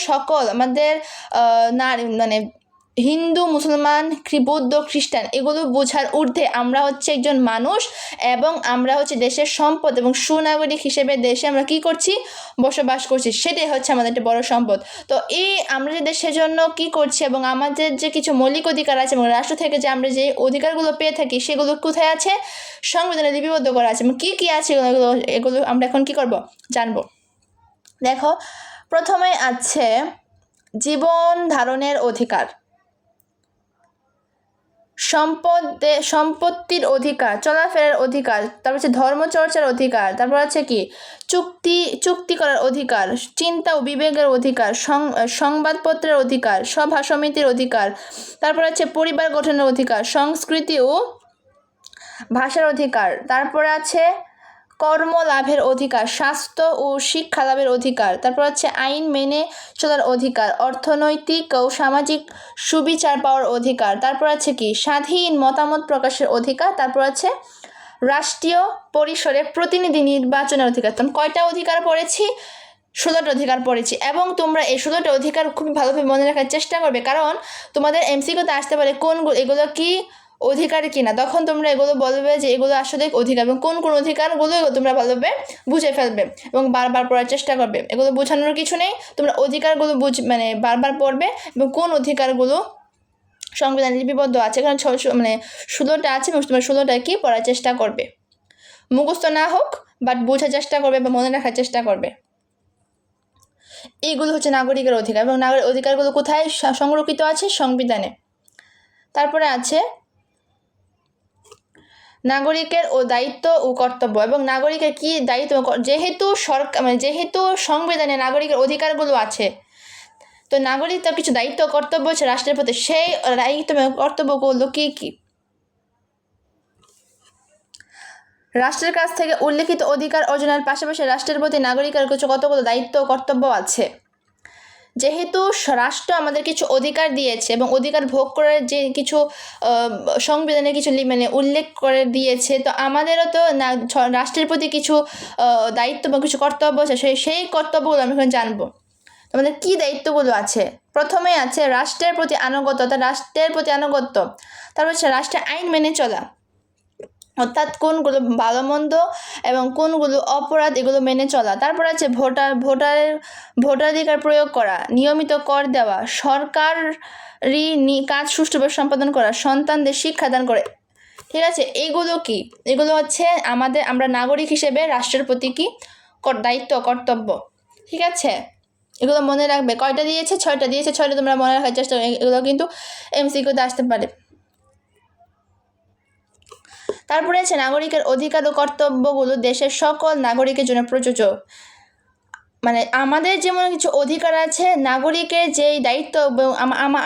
হিন্দু, মুসলমান, বৌদ্ধ, খ্রিস্টান এগুলো বোঝার ঊর্ধ্বে আমরা হচ্ছে একজন মানুষ এবং আমরা হচ্ছে দেশের সম্পদ এবং সুনাগরিক হিসেবে দেশে আমরা কী করছি, বসবাস করছি। সেটাই হচ্ছে আমাদের একটা বড় সম্পদ। তো আমরা যে দেশের জন্য কী করছি এবং আমাদের যে কিছু মৌলিক অধিকার আছে এবং রাষ্ট্র থেকে যে আমরা যে অধিকারগুলো পেয়ে থাকি সেগুলো কোথায় আছে, সংবিধানে লিপিবদ্ধ করা আছে। এবং কী কী আছে এগুলো আমরা এখন কী করব, জানবো। দেখো, প্রথমে আছে জীবন ধারণের অধিকার। সম্পত্তির অধিকার, চলাফেরার অধিকার, তারপর হচ্ছে ধর্মচর্চার অধিকার, তারপর আছে কি চুক্তি করার অধিকার, চিন্তা ও বিবেকের অধিকার, সংবাদপত্রের অধিকার, সভা সমিতির অধিকার, তারপর আছে পরিবার গঠনের অধিকার, সংস্কৃতি ও ভাষার অধিকার, তারপর আছে কর্ম লাভের অধিকার, স্বাস্থ্য ও শিক্ষা লাভের অধিকার, তারপর হচ্ছে আইন মেনে চলার অধিকার, অর্থনৈতিক ও সামাজিক সুবিচার পাওয়ার অধিকার, তারপর আছে কি স্বাধীন মতামত প্রকাশের অধিকার, তারপর আছে রাষ্ট্রীয় পরিসরে প্রতিনিধি নির্বাচনের অধিকার। তখন কয়টা অধিকার পড়েছি? 16টা অধিকার পড়েছি। এবং তোমরা এই 16টা অধিকার খুব ভালোভাবে মনে রাখার চেষ্টা করবে, কারণ তোমাদের এমসিকিউতে আসতে পারে এগুলো কি অধিকার কিনা, তখন তোমরা এগুলো বলবে যে এগুলো আসলে অধিকার, এবং কোন কোন অধিকারগুলো তোমরা ভালোভাবে বুঝে ফেলবে এবং বারবার পড়ার চেষ্টা করবে। এগুলো বোঝানোর কিছু নেই, তোমরা অধিকারগুলো বারবার পড়বে এবং কোন অধিকারগুলো সংবিধানে লিপিবদ্ধ আছে, কারণ 16টা আছে এবং তোমরা 16টা কি পড়ার চেষ্টা করবে, মুখস্থ না হোক বাট বোঝার চেষ্টা করবে বা মনে রাখার চেষ্টা করবে। এইগুলো হচ্ছে নাগরিকের অধিকার, এবং নাগরিক অধিকারগুলো কোথায় সংরক্ষিত আছে? সংবিধানে। তারপরে আছে নাগরিকের ও দায়িত্ব ও কর্তব্য, এবং নাগরিকের কি দায়িত্ব, যেহেতু সংবিধানে নাগরিকের অধিকারগুলো আছে, তো নাগরিক তার কিছু দায়িত্ব কর্তব্য আছে রাষ্ট্রের প্রতি, সেই দায়িত্ব কর্তব্যগুলো কি কি? রাষ্ট্রের কাছ থেকে উল্লেখিত অধিকার অর্জনের পাশাপাশি রাষ্ট্রের প্রতি নাগরিকের কিছু কতগুলো দায়িত্ব কর্তব্য আছে। যেহেতু রাষ্ট্র আমাদের কিছু অধিকার দিয়েছে এবং অধিকার ভোগ করার যে কিছু সংবিধানে কিছু উল্লেখ করে দিয়েছে, তো আমাদেরও তো রাষ্ট্রের প্রতি কিছু দায়িত্ব বা কিছু কর্তব্য আছে, সেই কর্তব্যগুলো আমি এখন জানবো। আমাদের কি দায়িত্বগুলো আছে? প্রথমে আছে রাষ্ট্রের প্রতি আনুগত্য, তারপর হচ্ছে রাষ্ট্রের আইন মেনে চলা, অর্থাৎ কোনগুলো ভালো মন্দ এবং কোনগুলো অপরাধ এগুলো মেনে চলা। তারপর আছে ভোটাধিকার প্রয়োগ করা, নিয়মিত কর দেওয়া, সরকারি কাজ সুষ্ঠুভাবে সম্পাদন করা, সন্তানদের শিক্ষাদান করে। ঠিক আছে, এইগুলো কি? এগুলো হচ্ছে আমরা নাগরিক হিসেবে রাষ্ট্রের প্রতি কি দায়িত্ব কর্তব্য। ঠিক আছে, এগুলো মনে রাখবে। কয়টা দিয়েছে? 6টা দিয়েছে। 6টা তোমরা মনে রাখার চেষ্টা করো, এগুলো কিন্তু এমসিকিউতে আসতে পারে। তারপরে আছে নাগরিকের অধিকার ও কর্তব্যগুলো দেশের সকল নাগরিকের জন্য প্রযোজ্য। আমাদের যেমন কিছু অধিকার আছে, নাগরিকের যেই দায়িত্ব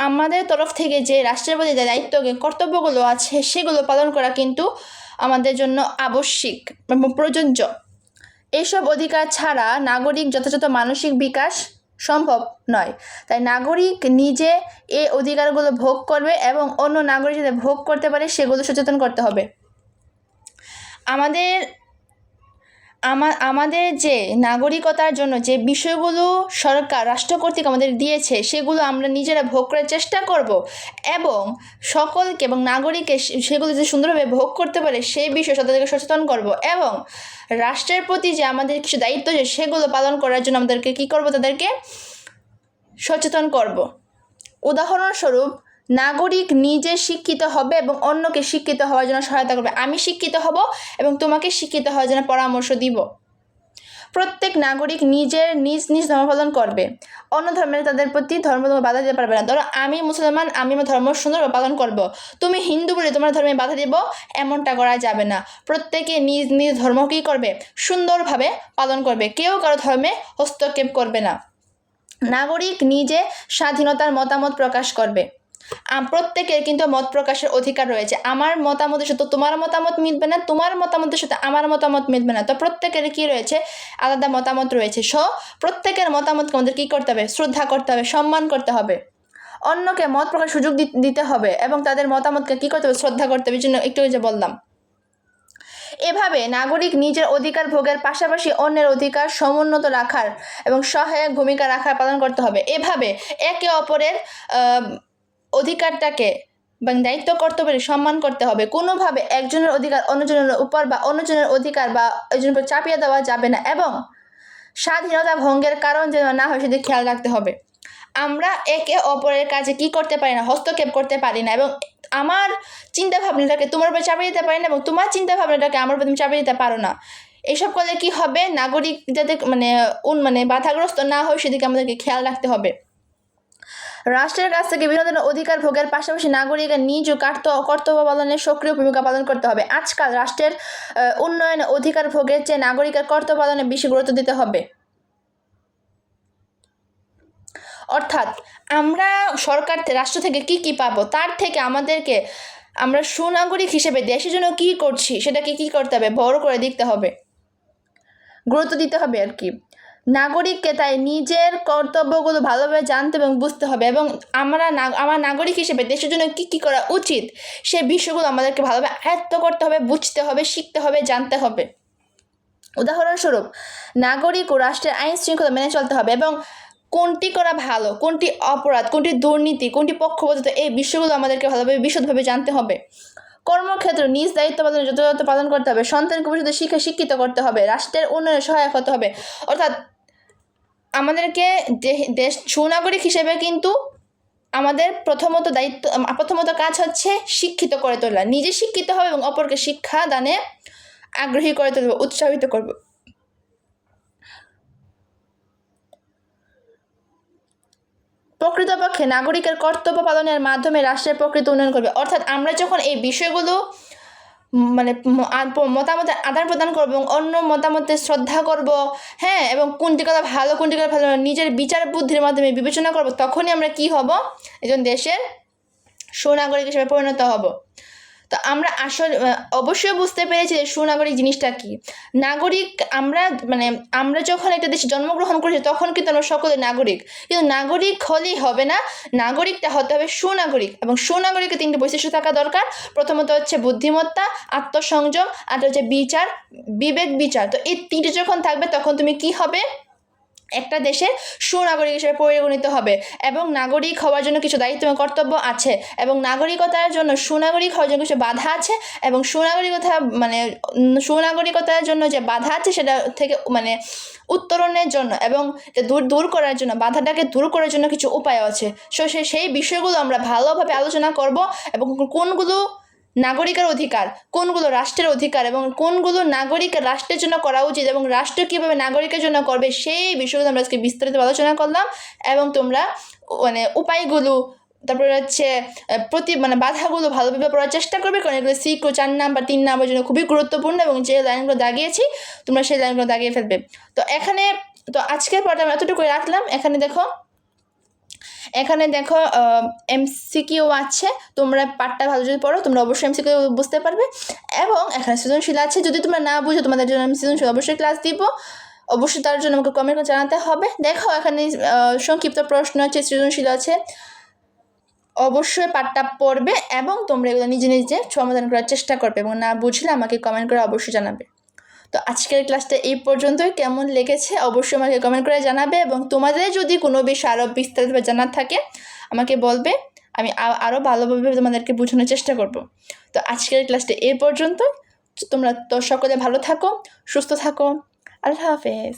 আমাদের তরফ থেকে যে রাষ্ট্রের প্রতি যে দায়িত্ব কর্তব্যগুলো আছে সেগুলো পালন করা কিন্তু আমাদের জন্য আবশ্যিক এবং প্রযোজ্য। এইসব অধিকার ছাড়া নাগরিক যথাযথ মানসিক বিকাশ সম্ভব নয়। তাই নাগরিক নিজে এই অধিকারগুলো ভোগ করবে এবং অন্য নাগরিক যাতে ভোগ করতে পারে সেগুলো সচেতন করতে হবে। আমাদের যে নাগরিকতার জন্য যে বিষয়গুলো রাষ্ট্র কর্তৃক আমাদের দিয়েছে সেগুলো আমরা নিজেরা ভোগ করার চেষ্টা করব এবং সকলকে এবং নাগরিককে সেগুলো যে সুন্দরভাবে ভোগ করতে পারে সেই বিষয়ে তাদেরকে সচেতন করব, এবং রাষ্ট্রের প্রতি যে আমাদের কিছু দায়িত্ব আছে সেগুলো পালন করার জন্য আমাদেরকে কী করব? তাদেরকে সচেতন করব। উদাহরণস্বরূপ, নাগরিক নিজে শিক্ষিত হবে এবং অন্যকে শিক্ষিত হওয়ার জন্য সহায়তা করবে। আমি শিক্ষিত হব এবং তোমাকে শিক্ষিত হওয়ার জন্য পরামর্শ দিব। প্রত্যেক নাগরিক নিজ ধর্ম পালন করবে, অন্য ধর্মের তাদের প্রতি ধর্ম বাধা দিতে পারবে না। ধরো আমি মুসলমান, আমি আমার ধর্ম সুন্দরভাবে পালন করব, তুমি হিন্দু বলে তোমার ধর্মে বাধা দেব, এমনটা করা যাবে না। প্রত্যেকে নিজ ধর্ম কী করবে? সুন্দরভাবে পালন করবে, কেউ কারো ধর্মে হস্তক্ষেপ করবে না। নাগরিক নিজে স্বাধীনতার মতামত প্রকাশ করবে। প্রত্যেকের কিন্তু মত প্রকাশের অধিকার রয়েছে। আমার মতামতের সাথে তোমার মতামত মিলবে না, তোমার মতামতের সাথে আমার মতামত মিলবে না, তো প্রত্যেকের কি রয়েছে? আলাদা মতামত রয়েছে। প্রত্যেকের মতামতকে আমাদের কী করতে হবে? শ্রদ্ধা করতে হবে, সম্মান করতে হবে, অন্যকে মত প্রকাশ সুযোগ দিতে হবে এবং তাদের মতামতকে কী করতে হবে? শ্রদ্ধা করতে হবে। জন্য একটু যে বললাম, এভাবে নাগরিক নিজের অধিকার ভোগের পাশাপাশি অন্যের অধিকার সমুন্নত রাখার এবং সহায়ক ভূমিকা পালন করতে হবে। এভাবে একে অপরের অধিকারটাকে বা দায়িত্ব কর্তব্যের সম্মান করতে হবে। কোনোভাবে একজনের অধিকার অন্যজনের উপর বা অন্যজনের অধিকার বা একজনের উপর চাপিয়ে দেওয়া যাবে না, এবং স্বাধীনতা ভঙ্গের কারণ যেন না হয় সেদিকে খেয়াল রাখতে হবে। আমরা একে অপরের কাজে কি করতে পারি না? হস্তক্ষেপ করতে পারি না, এবং আমার চিন্তাভাবনাটাকে তোমার উপর চাপিয়ে দিতে পারি না, এবং তোমার চিন্তাভাবনাটাকে আমার উপর তুমি চাপিয়ে দিতে পারো না। এইসব করলে কি হবে? নাগরিক যাতে বাধাগ্রস্ত না হয় সেদিকে আমাদেরকে খেয়াল রাখতে হবে। রাষ্ট্রের কাছ থেকে বিভিন্ন ধরনের অধিকার ভোগের পাশাপাশি নাগরিকের নিজ ও কর্তব্য পালনের সক্রিয় ভূমিকা পালন করতে হবে। আজকাল রাষ্ট্রের উন্নয়নে অধিকার ভোগের চেয়ে নাগরিকের কর্তব্য পালনে বেশি গুরুত্ব দিতে হবে। অর্থাৎ আমরা সরকার রাষ্ট্র থেকে কি পাবো, তার থেকে আমাদেরকে আমরা সুনাগরিক হিসেবে দেশের জন্য কি করছি সেটাকে কি করতে হবে, বড় করে দেখতে হবে, গুরুত্ব দিতে হবে আর কি। নাগরিককে তাই নিজের কর্তব্যগুলো ভালোভাবে জানতে এবং বুঝতে হবে, এবং আমার নাগরিক হিসেবে দেশের জন্য কি করা উচিত সেই বিষয়গুলো আমাদেরকে ভালোভাবে আয়ত্ত করতে হবে, বুঝতে হবে, শিখতে হবে, জানতে হবে। উদাহরণস্বরূপ, নাগরিক ও রাষ্ট্রের আইন শৃঙ্খলা মেনে চলতে হবে এবং কোনটি করা ভালো, কোনটি অপরাধ, কোনটি দুর্নীতি, কোনটি পক্ষপাতিত্ব, এই বিষয়গুলো আমাদেরকে ভালোভাবে বিশদভাবে জানতে হবে। কর্মক্ষেত্রে নিজ দায়িত্ব পালনে যথাযথ পালন করতে হবে, সন্তানকে ভবিষ্যতে শিক্ষিত করতে হবে, রাষ্ট্রের উন্নয়নে সহায়ক হতে হবে। অর্থাৎ আমাদেরকে দেশ সুনাগরিক হিসেবে কিন্তু আমাদের প্রথমত কাজ হচ্ছে শিক্ষিত করে তোলা, নিজে শিক্ষিত হবে এবং অপরকে শিক্ষা দানে আগ্রহী করে তুলব, উৎসাহিত করব। প্রকৃতপক্ষে নাগরিকের কর্তব্য পালনের মাধ্যমে রাষ্ট্রের প্রকৃত উন্নয়ন করবে। অর্থাৎ আমরা যখন এই বিষয়গুলো মানে মতামতের আদান প্রদান করবো এবং অন্য মতামতের শ্রদ্ধা করব, হ্যাঁ, এবং কোনটি কথা ভালো কোনটি কথা ভালো নিজের বিচার বুদ্ধির মাধ্যমে বিবেচনা করব, তখনই আমরা কি হব, একজন দেশের সুনাগরিক হিসেবে পরিণত হব। তো আমরা অবশ্যই বুঝতে পেরেছি যে সুনাগরিক জিনিসটা কি। নাগরিক আমরা যখন একটা দেশে জন্মগ্রহণ করেছি তখন কিন্তু আমরা সকলে নাগরিক, কিন্তু নাগরিক হলেই হবে না, নাগরিকটা হতে হবে সুনাগরিক, এবং সুনাগরিকের 3টি বৈশিষ্ট্য থাকা দরকার। প্রথমত হচ্ছে বুদ্ধিমত্তা, আত্মসংযম, আর হচ্ছে বিবেক বিচার। তো এই 3টি যখন থাকবে তখন তুমি কি হবে, একটা দেশের সুনাগরিক হিসেবে পরিগণিত হবে। এবং নাগরিক হওয়ার জন্য কিছু দায়িত্ব এবং কর্তব্য আছে, এবং নাগরিকতার জন্য সুনাগরিক হওয়ার জন্য কিছু বাধা আছে, এবং সুনাগরিকতার জন্য যে বাধা আছে সেটা থেকে উত্তরণের জন্য এবং দূর করার জন্য, বাধাটাকে দূর করার জন্য কিছু উপায় আছে। সেই বিষয়গুলো আমরা ভালোভাবে আলোচনা করব, এবং কোনগুলো নাগরিকের অধিকার, কোনগুলো রাষ্ট্রের অধিকার, এবং কোনগুলো নাগরিক রাষ্ট্রের জন্য করা উচিত, এবং রাষ্ট্র কীভাবে নাগরিকের জন্য করবে, সেই বিষয়গুলো আমরা আজকে বিস্তারিত আলোচনা করলাম। এবং তোমরা উপায়গুলো, তারপরে হচ্ছে বাধাগুলো ভালোভাবে পড়ার চেষ্টা করবে, কারণ এগুলো সিকো 4 নাম্বার 3 নাম্বার জন্য খুবই গুরুত্বপূর্ণ, এবং যে লাইনগুলো দাগিয়েছি তোমরা সেই লাইনগুলো দাগিয়ে ফেলবে। তো আজকের পর্বে আমি এতটুকু রাখলাম। এখানে দেখো এমসিকিউ আছে, তোমরা পাঠটা ভালো যদি পড়ো তোমরা অবশ্যই এমসিকিউ বুঝতে পারবে। এবং এখানে সৃজনশীল আছে, যদি তোমরা না বুঝো তোমাদের জন্য আমি সৃজনশীল অবশ্যই ক্লাস দিব, অবশ্যই তার জন্য আমাকে কমেন্ট করে জানাতে হবে। দেখো এখানে সংক্ষিপ্ত প্রশ্ন আছে, সৃজনশীল আছে, অবশ্যই পাঠটা পড়বে এবং তোমরা এগুলো নিজে সমাধান করার চেষ্টা করবে, এবং না বুঝলে আমাকে কমেন্ট করে অবশ্যই জানাবে। তো আজকের ক্লাসটা এই পর্যন্তই, কেমন লেগেছে অবশ্যই আমাকে কমেন্ট করে জানাবে, এবং তোমাদের যদি কোনো বিষয় আরও বিস্তারিতভাবে জানার থাকে আমাকে বলবে, আমি আরও ভালোভাবে তোমাদেরকে বোঝানোর চেষ্টা করব। তো আজকের ক্লাসটা এই পর্যন্ত, তোমরা তো সকলে ভালো থাকো, সুস্থ থাকো, আল্লাহ হাফেজ।